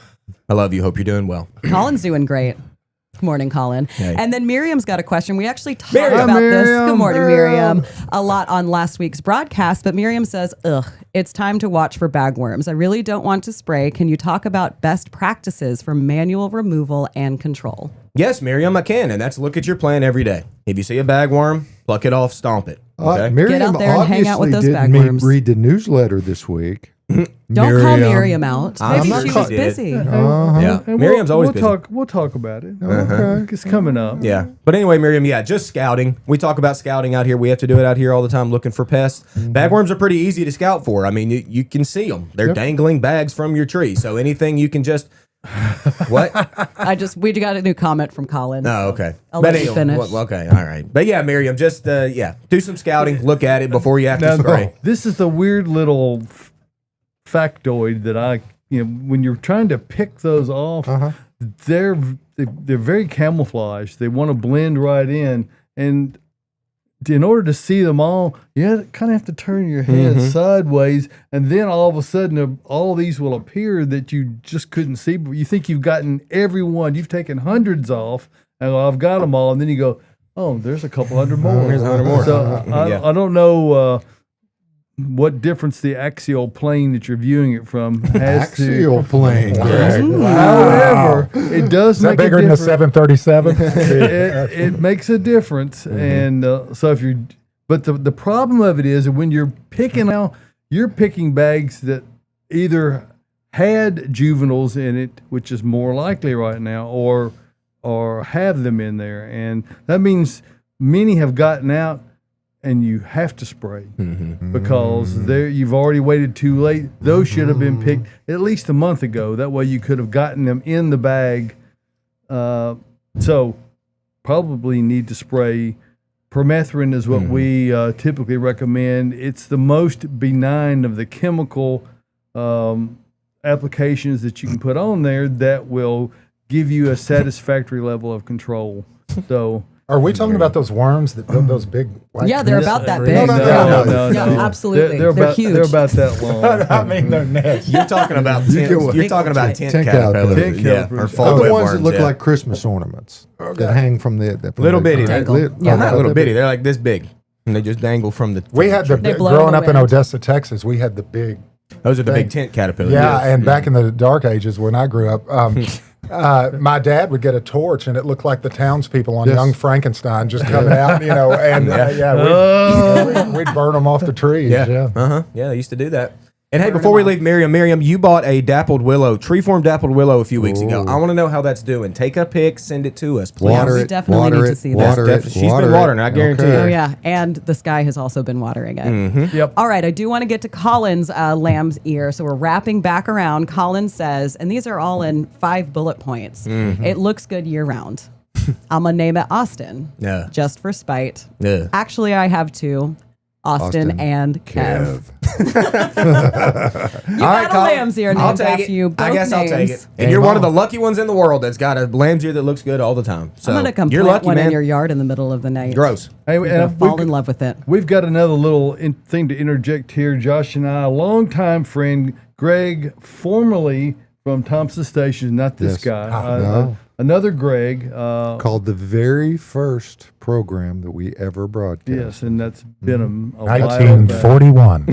I love you. Hope you're doing well. Colin's doing great. Good morning, Colin. Hey. And then Miriam's got a question. We actually talked Miriam. about this. Miriam. Good morning, Miriam. A lot on last week's broadcast, but Miriam says, it's time to watch for bagworms. I really don't want to spray. Can you talk about best practices for manual removal and control? Yes, Miriam, I can. And that's look at your plant every day. If you see a bagworm, pluck it off, stomp it. Okay? Miriam Get out there and hang out with obviously those didn't bagworms. read the newsletter this week. Don't call Miriam out. I'm Maybe not she sure was she did. busy. Yeah. And Miriam's always busy. We'll talk about it. Okay. It's coming up. Yeah. But anyway, Miriam, just scouting. We talk about scouting out here. We have to do it out here all the time looking for pests. Bagworms are pretty easy to scout for. I mean, you can see them. They're dangling bags from your tree. So anything you can just... What? We got a new comment from Colin. Oh, okay. I'll let you finish. Well, okay, all right. But yeah, Miriam, just do some scouting. Look at it before you have to spray. This is the weird little factoid that when you're trying to pick those off, they're very camouflaged. They want to blend right in, and in order to see them all, you kind of have to turn your head sideways, and then all of a sudden, all these will appear that you just couldn't see. But you think you've gotten every one. You've taken hundreds off, and I've got them all, and then you go, oh, there's a couple hundred more. There's 100 more. So I don't know what difference the axial plane that you're viewing it from has Axial plane, Greg. However, it does Is that make a bigger than a difference. 737? It makes a difference, and so if you're, but the problem of it is that when you're picking out, you're picking bags that either had juveniles in it, which is more likely right now, or have them in there, and that means many have gotten out. And you have to spray because you've already waited too late. Those should have been picked at least a month ago. That way you could have gotten them in the bag. So probably need to spray. Permethrin is what we typically recommend. It's the most benign of the chemical applications that you can put on there that will give you a satisfactory level of control. So. Are we talking about those worms that build those big white Yeah, they're nests? about that big. No. Yeah, absolutely. They're about, huge. They're about that long. I mean, they're nests. You're talking about tent. You're talking about tent Tent caterpillars. caterpillars. Yeah, Tent or caterpillars. fall Oh, the wet ones that worms, look yeah. like Christmas ornaments that hang from the Little bitty. Yeah. Not little bitty. They're like this big, and they just dangle from the. We had They blow growing in the up in wind. Odessa, Texas, we had the big. Those are the big tent caterpillars. Yeah, and back in the dark ages when I grew up, my dad would get a torch and it looked like the townspeople on Yes. Young Frankenstein just coming out, and we'd burn them off the trees. Yeah, they used to do that. And hey, before we leave, Miriam, you bought a dappled willow, tree-formed dappled willow a few weeks ago. I want to know how that's doing. Take a pic, send it to us, please. Water we it, definitely water need it, to see water that. it, She's been water watering it. it, I guarantee Okay. Oh, yeah. And the sky has also been watering it. Yep. All right. I do want to get to Colin's lamb's ear. So we're wrapping back around. Colin says, and these are all in 5 bullet points. It looks good year round. I'm going to name it Austin. Yeah. Just for spite. Yeah. Actually, I have 2. Austin and Kev. You All right, got a Colin. lamb's ear I'll named take after it. you. Both I guess I'll take names. it. And you're one of the lucky ones in the world that's got a lamb's ear that looks good all the time. So I'm going to come you're plant lucky, one man. in your yard in the middle of the night. Gross. Hey, You're gonna and fall in love with it. we've got another little thing to interject here. Josh and I, a longtime friend, Greg, formerly from Thompson Station, not this Yes. guy. No. Another Greg. Called the very first program that we ever broadcast. Yes, and that's been a while back. 1941.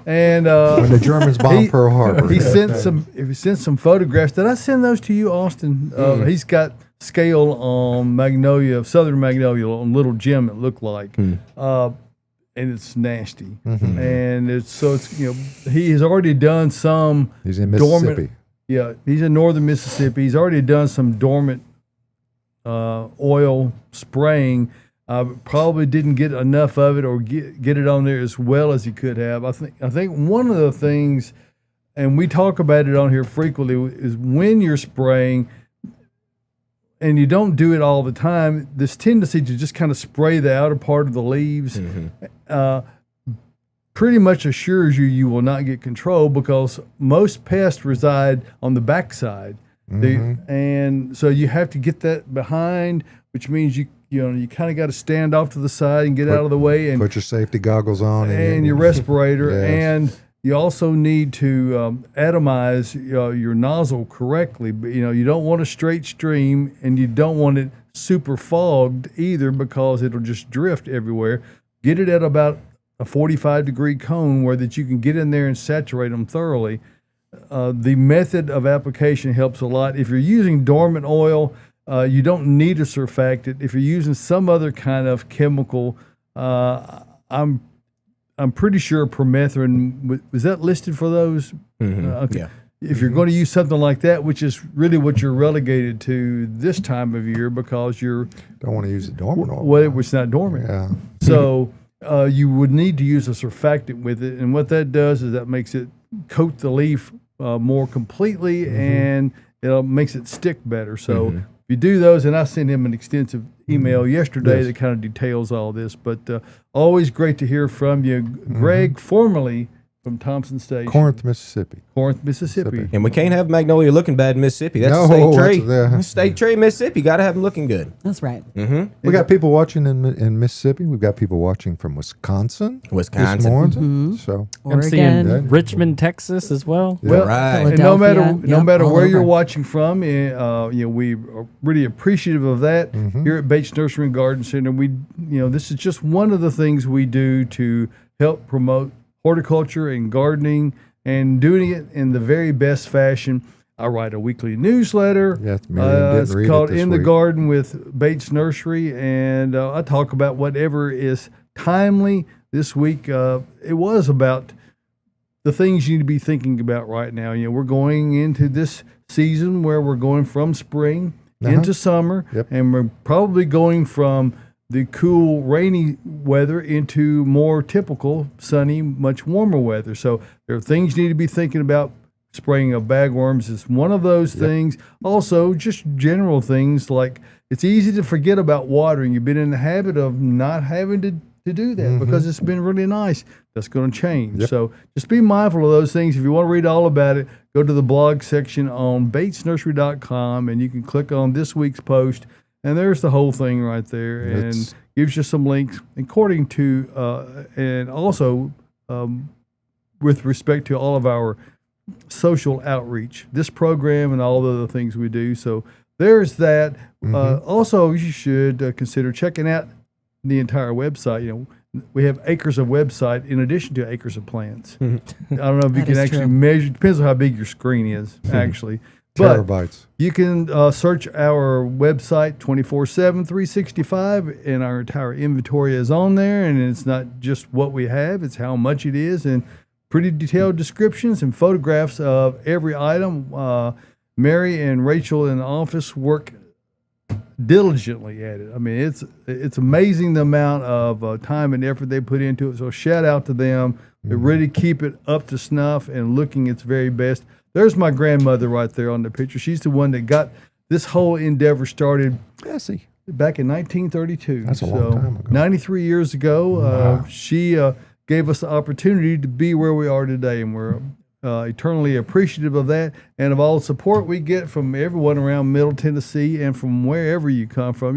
And When the Germans bombed Pearl Harbor. he sent some photographs. Did I send those to you, Austin? He's got scale on magnolia, southern magnolia on little gem. It looked like, and it's nasty. And it's he has already done some. He's in Mississippi. Dormant, yeah, he's in northern Mississippi. He's already done some dormant oil spraying. Probably didn't get enough of it or get it on there as well as he could have. I think one of the things, and we talk about it on here frequently, is when you're spraying, and you don't do it all the time, this tendency to just kind of spray the outer part of the leaves pretty much assures you will not get control, because most pests reside on the backside. And so you have to get that behind, which means you kind of got to stand off to the side and get out of the way, and Put your safety goggles on. and your respirator. Yes. And you also need to atomize your nozzle correctly. But, you don't want a straight stream, and you don't want it super fogged either, because it'll just drift everywhere. Get it at about a 45-degree cone where that you can get in there and saturate them thoroughly. The method of application helps a lot. If you're using dormant oil, you don't need a surfactant. If you're using some other kind of chemical, I'm pretty sure permethrin, was that listed for those? Okay. Yeah. If you're going to use something like that, which is really what you're relegated to this time of year, because you're Don't want to use the dormant oil. well, it's not dormant. Yeah. So you would need to use a surfactant with it, and what that does is that makes it coat the leaf more completely, and it makes it stick better. So if you do those, and I sent him an extensive email yesterday that kind of details all this, but always great to hear from you. Greg, formerly from Thompson Station. Corinth, Mississippi. Corinth, Mississippi. And we can't have magnolia looking bad in Mississippi. That's No, a state tree. that's That's a state tree in Mississippi. Got to have them looking good. That's right. We got people watching in Mississippi. We've got people watching from Wisconsin. This morning. So I'm seeing Oregon. Richmond, Texas as well. Well, Right. and no Philadelphia, matter all where you're over. watching from, we are really appreciative of that here at Bates Nursery and Garden Center. We, this is just one of the things we do to help promote horticulture and gardening, and doing it in the very best fashion. I write a weekly newsletter. Yes, Miriam didn't it's read it called this In the week. Garden with Bates Nursery, and I talk about whatever is timely. This week, it was about the things you need to be thinking about right now. We're going into this season where we're going from spring into summer, and we're probably going from the cool, rainy weather into more typical, sunny, much warmer weather. So there are things you need to be thinking about. Spraying of bagworms is one of those things. Also, just general things like it's easy to forget about watering. You've been in the habit of not having to do that because it's been really nice. That's going to change. So just be mindful of those things. If you want to read all about it, go to the blog section on batesnursery.com, and you can click on this week's post. And there's the whole thing right there, and gives you some links according to, and also with respect to all of our social outreach, this program and all the other things we do. So there's that. Also, you should consider checking out the entire website. We have acres of website in addition to acres of plants. I don't know if you can actually measure. Depends on how big your screen is, actually. Terabytes. You can search our website 24/7, 365, and our entire inventory is on there. And it's not just what we have; it's how much it is, and pretty detailed descriptions and photographs of every item. Mary and Rachel in the office work diligently at it. I mean, it's amazing the amount of time and effort they put into it. So shout out to them. They really keep it up to snuff and looking its very best. There's my grandmother right there on the picture. She's the one that got this whole endeavor started back in 1932. That's a long time ago. 93 years ago. She gave us the opportunity to be where we are today, and we're eternally appreciative of that and of all the support we get from everyone around Middle Tennessee and from wherever you come from.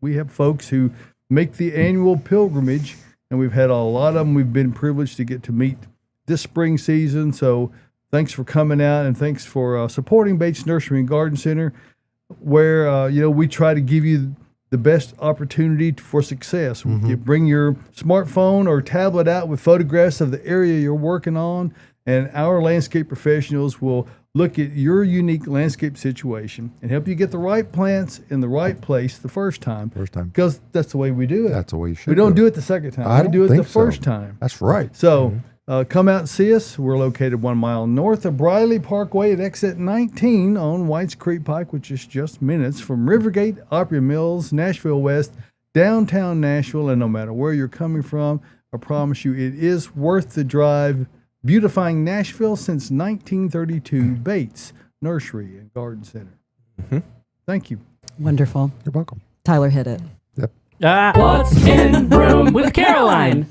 We have folks who make the annual pilgrimage, and we've had a lot of them we've been privileged to get to meet this spring season. So thanks for coming out, and thanks for supporting Bates Nursery and Garden Center, where we try to give you the best opportunity for success. You bring your smartphone or tablet out with photographs of the area you're working on, and our landscape professionals will look at your unique landscape situation and help you get the right plants in the right place the first time. Because that's the way we do it. That's the way you should. We don't do it the second time. We do it the first time. That's right. So come out and see us. We're located 1 mile north of Briley Parkway at exit 19 on Whites Creek Pike, which is just minutes from Rivergate, Opry Mills, Nashville West, downtown Nashville. And no matter where you're coming from, I promise you it is worth the drive. Beautifying Nashville since 1932, Bates Nursery and Garden Center. Thank you. Wonderful. You're welcome. Tyler hit it. Yep. What's in room with Caroline?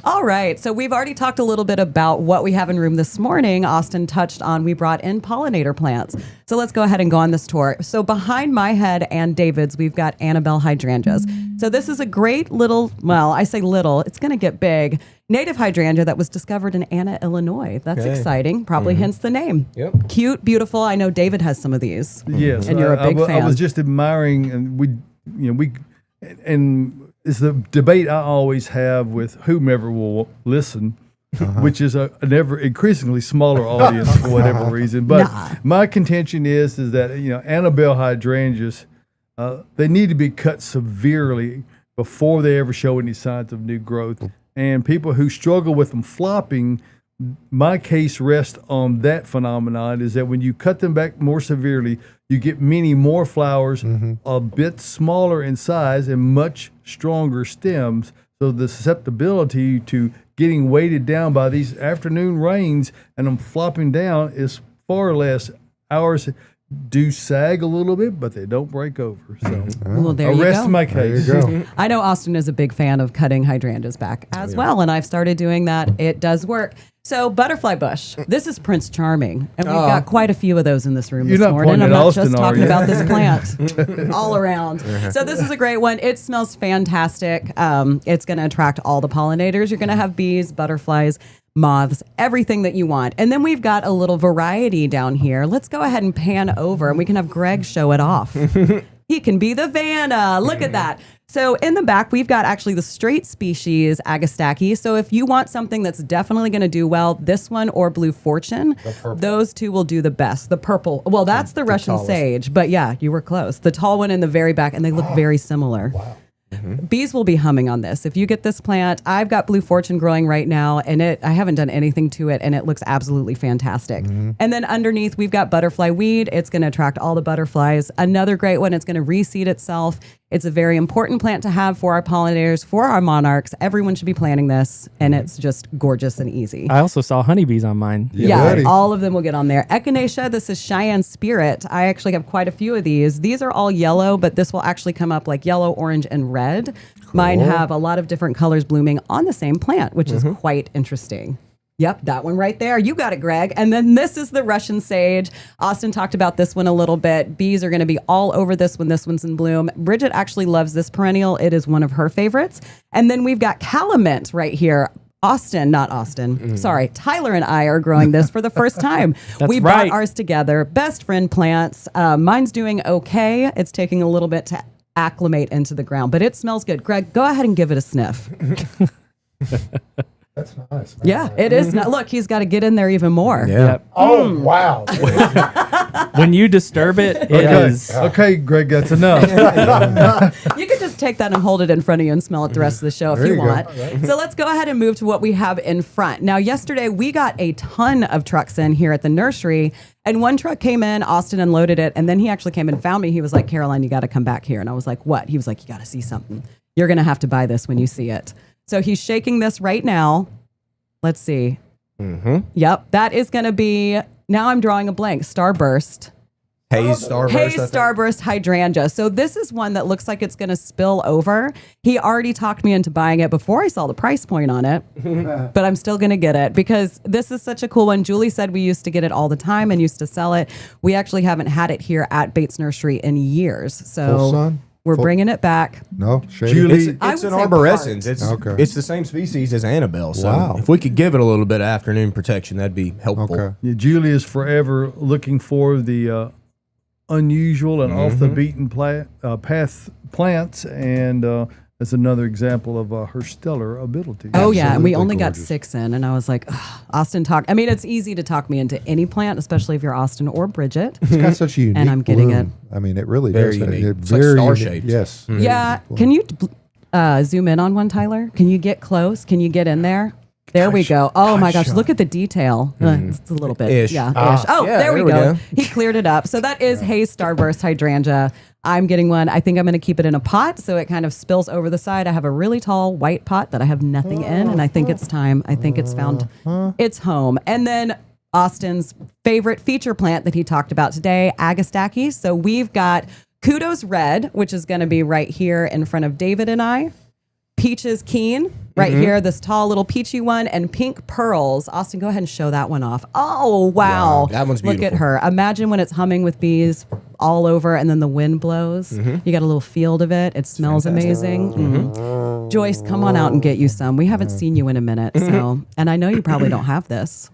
All right. So we've already talked a little bit about what we have in room this morning. Austin touched on we brought in pollinator plants. So let's go ahead and go on this tour. So behind my head and David's, we've got Annabelle hydrangeas. So this is a great little, well, I say little, it's going to get big, native hydrangea that was discovered in Anna, Illinois. That's exciting. Probably hence the name. Yep. Cute, beautiful. I know David has some of these. Yes. And you're a big fan. I was just admiring, and it's the debate I always have with whomever will listen, which is an ever increasingly smaller audience for whatever reason. But my contention is that Annabelle hydrangeas, they need to be cut severely before they ever show any signs of new growth. And people who struggle with them flopping, my case rests on that phenomenon, is that when you cut them back more severely, you get many more flowers, a bit smaller in size and much stronger stems. So the susceptibility to getting weighted down by these afternoon rains and them flopping down is far less. Ours do sag a little bit, but they don't break over. So well, there I you rest go. my case. There you go. I know Austin is a big fan of cutting hydrangeas back as well, and I've started doing that. It does work. So butterfly bush. This is Prince Charming, and we've got quite a few of those in this room You're this not morning. pointing I'm at not Austin, just are talking you? about this plant all around. So this is a great one. It smells fantastic. It's going to attract all the pollinators. You're going to have bees, butterflies, moths, everything that you want. And then we've got a little variety down here. Let's go ahead and pan over, and we can have Greg show it off. He can be the Vanna. Look at that. So in the back, we've got actually the straight species Agastaki. So if you want something that's definitely going to do well, this one or Blue Fortune, those two will do the best. The purple, well, that's the Russian tallest. sage, but yeah, you were close. The tall one in the very back, and they look very similar. Wow. Bees will be humming on this. If you get this plant, I've got Blue Fortune growing right now, and I haven't done anything to it, and it looks absolutely fantastic. And then underneath, we've got butterfly weed. It's going to attract all the butterflies. Another great one, it's going to reseed itself. It's a very important plant to have for our pollinators, for our monarchs. Everyone should be planting this, and it's just gorgeous and easy. I also saw honeybees on mine. Yeah, buddy. all of them will get on there. Echinacea, this is Cheyenne Spirit. I actually have quite a few of these. These are all yellow, but this will actually come up like yellow, orange, and red. Mine have a lot of different colors blooming on the same plant, which is quite interesting. Yep, that one right there. You got it, Greg. And then this is the Russian sage. Austin talked about this one a little bit. Bees are going to be all over this when this one's in bloom. Bridget actually loves this perennial. It is one of her favorites. And then we've got calamint right here. Sorry, Tyler and I are growing this for the first time. We brought ours together. Best friend plants. Mine's doing okay. It's taking a little bit to acclimate into the ground, but it smells good. Greg, go ahead and give it a sniff. That's nice. Man. Yeah, it is. Look, he's got to get in there even more. Yep. Oh, wow. When you disturb it, it is. Okay, Greg, that's enough. You could just take that and hold it in front of you and smell it the rest of the show if you want. So let's go ahead and move to what we have in front. Now, yesterday we got a ton of trucks in here at the nursery, and one truck came in, Austin unloaded it, and then he actually came and found me. He was like, Caroline, you got to come back here. And I was like, what? He was like, you got to see something. You're going to have to buy this when you see it. So he's shaking this right now. Let's see. Yep, that is going to be, now I'm drawing a blank, Starburst. Haze Starburst. Haze Starburst hydrangea. So this is one that looks like it's going to spill over. He already talked me into buying it before I saw the price point on it, but I'm still going to get it because this is such a cool one. Julie said we used to get it all the time and used to sell it. We actually haven't had it here at Bates Nursery in years. So Full sun? We're bringing it back. No, shady. Julie, It's an arborescens. Okay. It's the same species as Annabelle. So Wow. if we could give it a little bit of afternoon protection, that'd be helpful. Okay. Yeah, Julie is forever looking for the unusual and off the beaten path plants, and that's another example of her stellar ability. Oh yeah, and we Absolutely only got gorgeous. 6 in, and I was like, ugh, Austin talked. I mean, it's easy to talk me into any plant, especially if you're Austin or Bridget. It's got such a unique And I'm getting bloom. I mean, it really Very does. unique. It's like Very unique. star-shaped. Yes. Yeah, can you zoom in on one, Tyler? Can you get close? Can you get in there? There we go. Oh my gosh, look at the detail. It's a little bit. Ish. Yeah, ish. Oh, Yeah, there we there we go. go. He cleared it up. So that is Hayes Starburst hydrangea. I'm getting one. I think I'm going to keep it in a pot so it kind of spills over the side. I have a really tall white pot that I have nothing in, and I think it's time. I think it's found its home. And then Austin's favorite feature plant that he talked about today, Agastache. So we've got Kudos Red, which is going to be right here in front of David and I. Peaches Keen, right here, this tall little peachy one, and Pink Pearls. Austin, go ahead and show that one off. Oh, wow. That one's Look at beautiful. her. Imagine when it's humming with bees all over and then the wind blows. You got a little field of it. It smells amazing. Joyce, come on out and get you some. We haven't seen you in a minute. So, and I know you probably don't have this.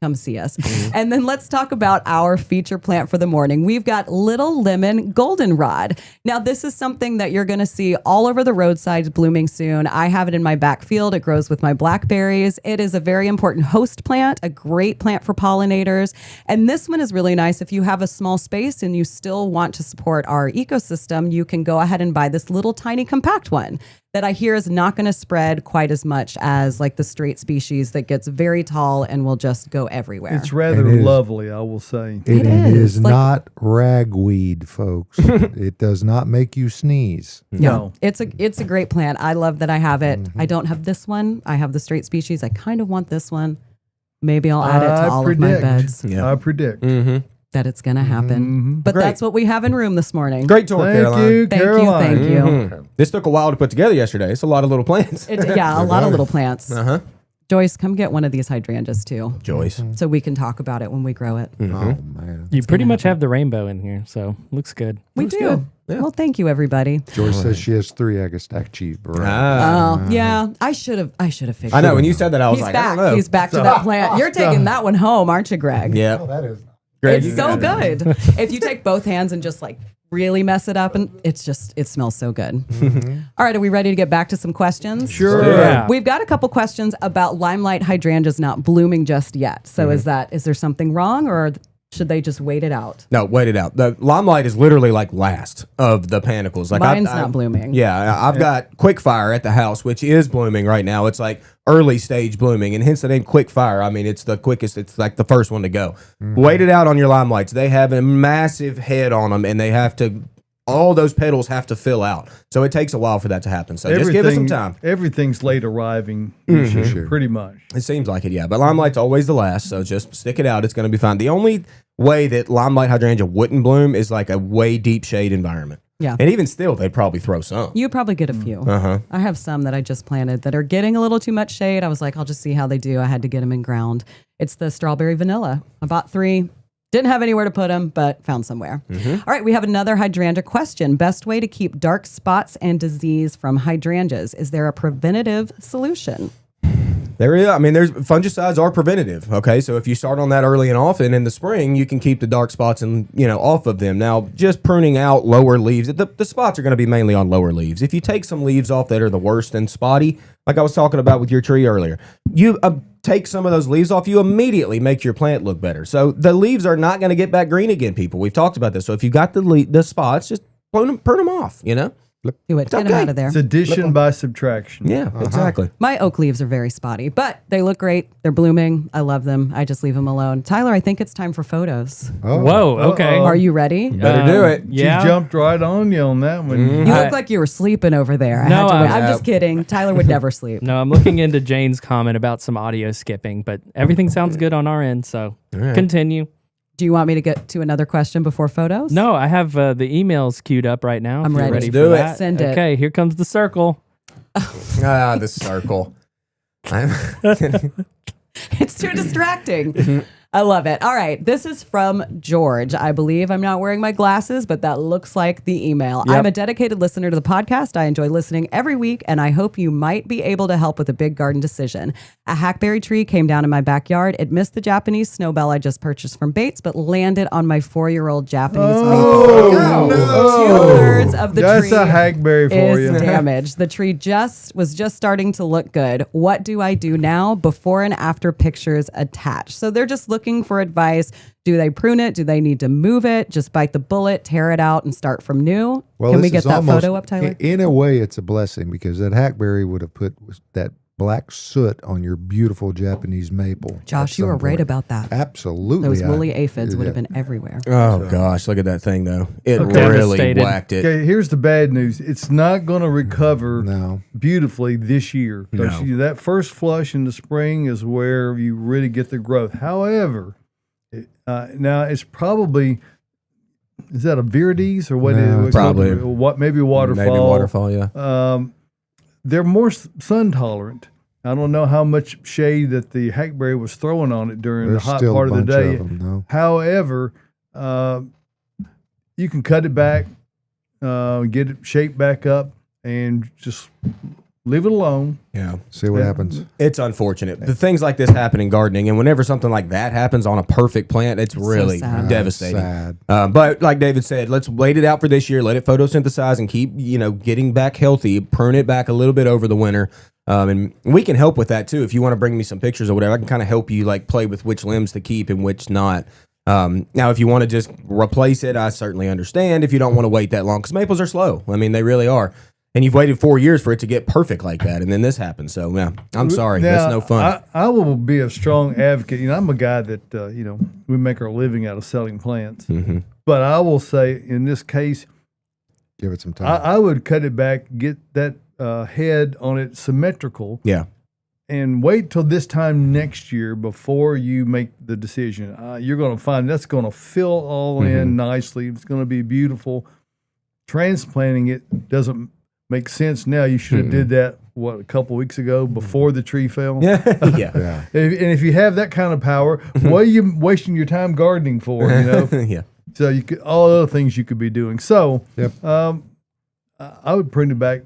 Come see us. And then let's talk about our feature plant for the morning. We've got Little Lemon Goldenrod. Now, this is something that you're going to see all over the roadsides blooming soon. I have it in my back field. It grows with my blackberries. It is a very important host plant, a great plant for pollinators. And this one is really nice. If you have a small space and you still want to support our ecosystem, you can go ahead and buy this little tiny compact one that I hear is not going to spread quite as much as like the straight species that gets very tall and will just go everywhere. It's rather It is. lovely, I will say. It is. is Like- not ragweed, folks. It does not make you sneeze. No. It's a great plant. I love that I have it. I don't have this one. I have the straight species. I kind of want this one. Maybe I'll add it to all of my beds. Yeah. I predict. That it's going to happen. But Great. that's what we have in room this morning. Great tour, Thank Caroline. you, Thank Caroline. you. Thank you. This took a while to put together yesterday. It's a lot of little plants. Yeah, a lot of little plants. Uh-huh. Joyce, come get one of these hydrangeas too, Joyce. so we can talk about it when we grow it. Oh, man. You pretty much have the rainbow in here, so looks good. We do. Well, thank you, everybody. Joyce says she has 3 Agastache. Oh, yeah. I should have figured. I know. When you said that, I was He's like, back. I don't know. He's back to that plant. You're taking that one home, aren't you, Greg? Yeah. Oh, that is. Greg, It's you so got it. good. If you take both hands and just like really mess it up, and it smells so good. All right, are we ready to get back to some questions? Sure. Yeah. We've got a couple questions about limelight hydrangeas not blooming just yet. So is there something wrong, or should they just wait it out? No, wait it out. The limelight is literally like last of the panicles. Like Mine's not blooming. Yeah, I've got Quickfire at the house, which is blooming right now. It's like early stage blooming, and hence the name Quickfire. I mean, it's the quickest. It's like the first one to go. Wait it out on your limelights. They have a massive head on them, and they have to. All those petals have to fill out, so it takes a while for that to happen. So just give it some time. Everything's late arriving, this year, Sure. pretty much. It seems like it, yeah. But limelight's always the last, so just stick it out. It's going to be fine. The only way that limelight hydrangea wouldn't bloom is like a way deep shade environment. Yeah. And even still, they'd probably throw some. You'd probably get a few. I have some that I just planted that are getting a little too much shade. I was like, I'll just see how they do. I had to get them in ground. It's the strawberry vanilla. I bought 3. Didn't have anywhere to put them, but found somewhere. All right, we have another hydrangea question. Best way to keep dark spots and disease from hydrangeas? Is there a preventative solution? There is. I mean, there's fungicides are preventative. Okay, so if you start on that early and often in the spring, you can keep the dark spots and off of them. Now, just pruning out lower leaves. The spots are going to be mainly on lower leaves. If you take some leaves off that are the worst and spotty, like I was talking about with your tree earlier, you take some of those leaves off, you immediately make your plant look better. So the leaves are not going to get back green again, people. We've talked about this. So if you got the spots, just prune them off. Do it. Get them okay. out of there. It's addition by subtraction. Yeah, exactly. My oak leaves are very spotty, but they look great. They're blooming. I love them. I just leave them alone. Tyler, I think it's time for photos. Oh. Whoa, okay. Are you ready? Better do it. Yeah. She jumped right on you on that one. You look like you were sleeping over there. I No, had to wait. I- I'm just kidding. Tyler would never sleep. No, I'm looking into Jane's comment about some audio skipping, but everything sounds good on our end, so continue. Do you want me to get to another question before photos? No, I have the emails queued up right now. if I'm you're ready. ready Let's for do it. that. Send it. Okay, here comes the circle. The circle. It's too distracting. I love it. All right. This is from George. I believe I'm not wearing my glasses, but that looks like the email. Yep. I'm a dedicated listener to the podcast. I enjoy listening every week, and I hope you might be able to help with a big garden decision. A hackberry tree came down in my backyard. It missed the Japanese snowbell I just purchased from Bates, but landed on my 4-year-old Japanese maple. Two-thirds of the tree That's a hackberry for is you. damaged. The tree was just starting to look good. What do I do now? Before and after pictures attached. So they're just looking for advice. Do they prune it? Do they need to move it? Just bite the bullet, tear it out, and start from new? Well, Can we this get is that almost- photo up, Tyler? In a way, it's a blessing because that hackberry would have put that black soot on your beautiful Japanese maple. Josh, you were right about that. Absolutely. Those woolly aphids would have been everywhere. Oh gosh, look at that thing though. It really Devastated. whacked it. Okay, here's the bad news. It's not going to recover No. beautifully this year. No. That first flush in the spring is where you really get the growth. However, now it's probably, is that a Virides or what? No, is it? probably. What? Maybe waterfall. Maybe waterfall, yeah. They're more sun tolerant. I don't know how much shade that the hackberry was throwing on it during There's the hot still part a of the bunch day. of them, no. However, you can cut it back, get it shaped back up, and just leave it alone. Yeah. See what happens. It's unfortunate. The things like this happen in gardening, and whenever something like that happens on a perfect plant, it's really sad. devastating. Sad. But like David said, let's wait it out for this year. Let it photosynthesize and keep, getting back healthy. Prune it back a little bit over the winter. And we can help with that too. If you want to bring me some pictures or whatever, I can kind of help you like play with which limbs to keep and which not. Now, if you want to just replace it, I certainly understand if you don't want to wait that long because maples are slow. I mean, they really are. And you've waited 4 years for it to get perfect like that, and then this happens. So, yeah, I'm sorry. Now, That's no fun. I will be a strong advocate. I'm a guy that, we make our living out of selling plants. Mm-hmm. But I will say in this case, Give it some time. I would cut it back, get that head on it symmetrical, Yeah. and wait till this time next year before you make the decision. You're going to find that's going to fill all Mm-hmm. in nicely. It's going to be beautiful. Transplanting it doesn't make sense now. You should have did that, a couple weeks ago before the tree fell? Yeah. yeah. And if you have that kind of power, what are you wasting your time gardening for, Yeah. So you could, all other things you could be doing. So Yep. I would prune it back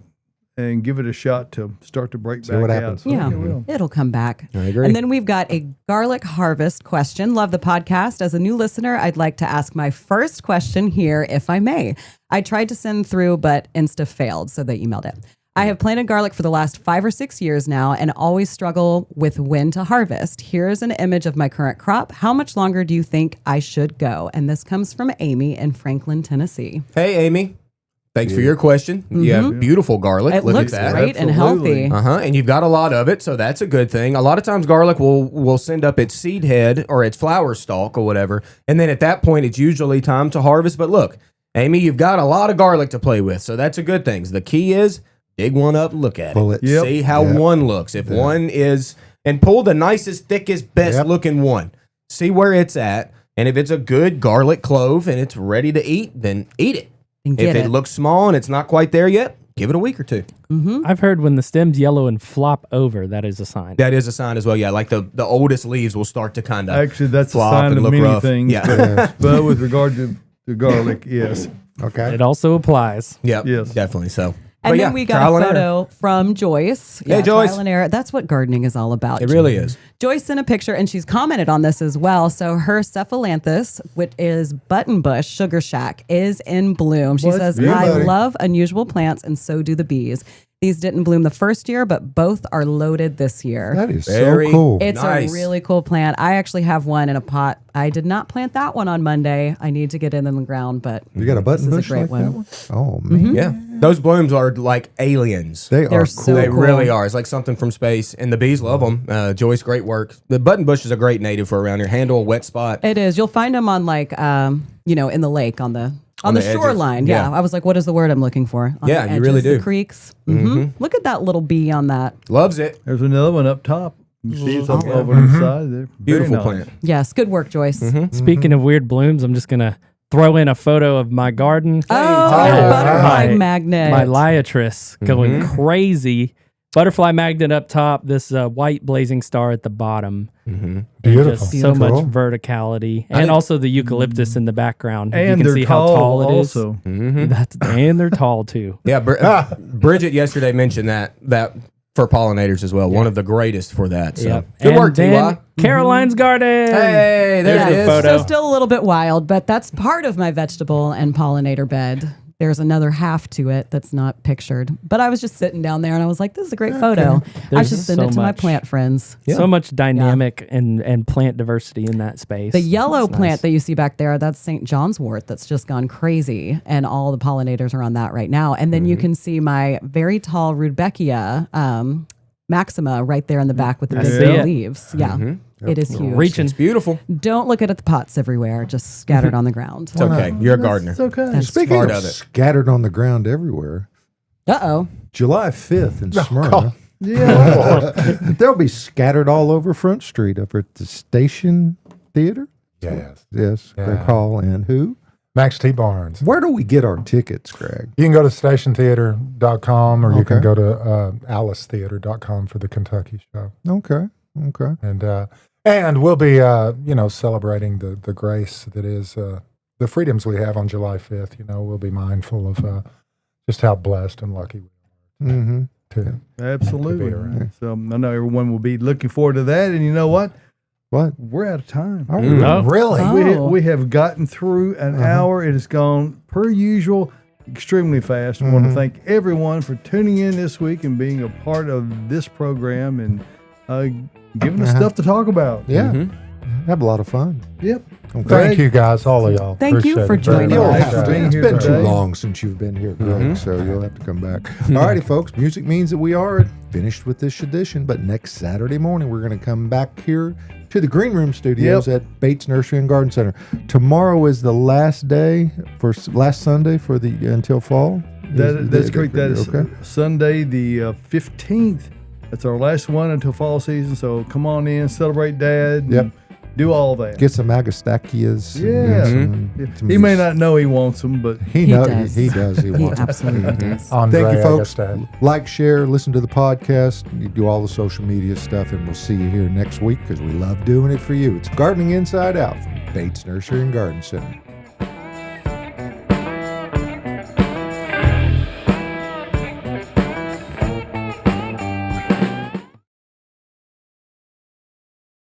and give it a shot to start to break See back what out. happens. So Yeah, it will. it'll come back. I agree. And then we've got a garlic harvest question. Love the podcast. As a new listener, I'd like to ask my first question here, if I may. I tried to send through, but Insta failed, so they emailed it. I have planted garlic for the last 5 or 6 years now and always struggle with when to harvest. Here's an image of my current crop. How much longer do you think I should go? And this comes from Amy in Franklin, Tennessee. Hey, Amy. Thanks for your question. You have beautiful garlic. It Look looks at that. great and Absolutely. healthy. And you've got a lot of it, so that's a good thing. A lot of times garlic will send up its seed head or its flower stalk or whatever, and then at that point it's usually time to harvest. But look, Amy, you've got a lot of garlic to play with, so that's a good thing. The key is dig one up, look at Pull it. it. Yep. See how one looks. If one is, and pull the nicest, thickest, best looking one. See where it's at, and if it's a good garlic clove and it's ready to eat, then eat it. And If get it looks small and it's not quite there yet, give it a week or two. I've heard when the stem's yellow and flop over, that is a sign. That is a sign as well. Yeah, like the oldest leaves will start to kind of Actually, that's a flop sign and of look many rough. things. Yeah. But with regard to the garlic, yes. Okay. It also applies. Yep. Yes. Definitely. So. And But then yeah, we got trial a and error. photo from Joyce. Hey, Joyce. Trial and error. That's what gardening is all about. It really is. Joyce sent a picture, and she's commented on this as well. So her cephalanthus, which is buttonbush sugar shack, is in bloom. She says, Yeah, I buddy. love unusual plants, and so do the bees. These didn't bloom the first year, but both are loaded this year. That is Very so cool. It's Nice. a really cool plant. I actually have one in a pot. I did not plant that one on Monday. I need to get it in the ground, but You got a button this is bush a great like one. that one? Oh, man. Yeah. Those blooms are like aliens. They They're are so cool. They cool. really are. It's like something from space, and the bees love them. Joyce, great work. The buttonbush is a great native for around here. Handle a wet spot. It is. You'll find them on like, in the lake on the the edges. shoreline. Yeah. Yeah. I was like, what is the word I'm looking for? On Yeah, the you really edges, the do. creeks. Look at that little bee on that. Loves it. There's another one up top. You can see it's up over Mm-hmm. the side there. Very Beautiful nice. plant. Yes. Good work, Joyce. Speaking of weird blooms, I'm just going to throw in a photo of my garden. Oh, Tyler. butterfly My- magnet. My liatris going crazy. Butterfly magnet up top, this white blazing star at the bottom. Mm-hmm. Beautiful. Just so much verticality. And also the eucalyptus in the background. And you can see how tall it is. Also. And they're tall too. Yeah, Bridget yesterday mentioned that for pollinators as well. One of the greatest for that. So good work, T.Y. Caroline's garden. Hey, there's the So photo. still a little bit wild, but that's part of my vegetable and pollinator bed. There's another half to it that's not pictured. But I was just sitting down there and I was like, this is a great photo. I should send it to my plant friends. So much dynamic and plant diversity in that space. The yellow plant that you see back there, that's St. John's wort that's just gone crazy. And all the pollinators are on that right now. And then you can see my very tall Rudbeckia maxima right there in the back with the big leaves. Yeah. It is huge. Reaching. It's beautiful. Don't look at the pots everywhere, just scattered on the ground. It's okay. You're a gardener. It's okay. That's Speaking part of of it. scattered on the ground everywhere, July 5th in Smyrna, they'll be scattered all over Front Street up at the Station Theater. Yes. Greg Hall and who? Max T. Barnes. Where do we get our tickets, Greg? You can go to stationtheater.com or you can go to alicetheater.com for the Kentucky show. Okay. And we'll be, celebrating the grace that is the freedoms we have on July 5th. We'll be mindful of just how blessed and lucky we are to Absolutely. be around. So I know everyone will be looking forward to that. And you know what? What? We're out of time. Oh, Really? We have gotten through an hour. It has gone, per usual, extremely fast. I want to thank everyone for tuning in this week and being a part of this program and giving us stuff to talk about. Yeah. Have a lot of fun. Yep. Okay. Thank you guys, all of y'all. Thank you Appreciate for it very joining much. us. for being It's here been today. too long since you've been here, Greg, so you'll have to come back. All righty, folks. Music means that we are finished with this edition, but next Saturday morning, we're going to come back here to the Green Room Studios at Bates Nursery and Garden Center. Tomorrow is the last Sunday for the Until Fall. That's correct. That is Sunday, the 15th. That's our last one until fall season. So come on in, celebrate Dad. And do all that. Get some Agastachias. Yeah. He may not know he wants them, but he knows. He does. He wants them. Absolutely does. Thank you, folks. Like, share, listen to the podcast. You do all the social media stuff, and we'll see you here next week because we love doing it for you. It's Gardening Inside Out from Bates Nursery and Garden Center.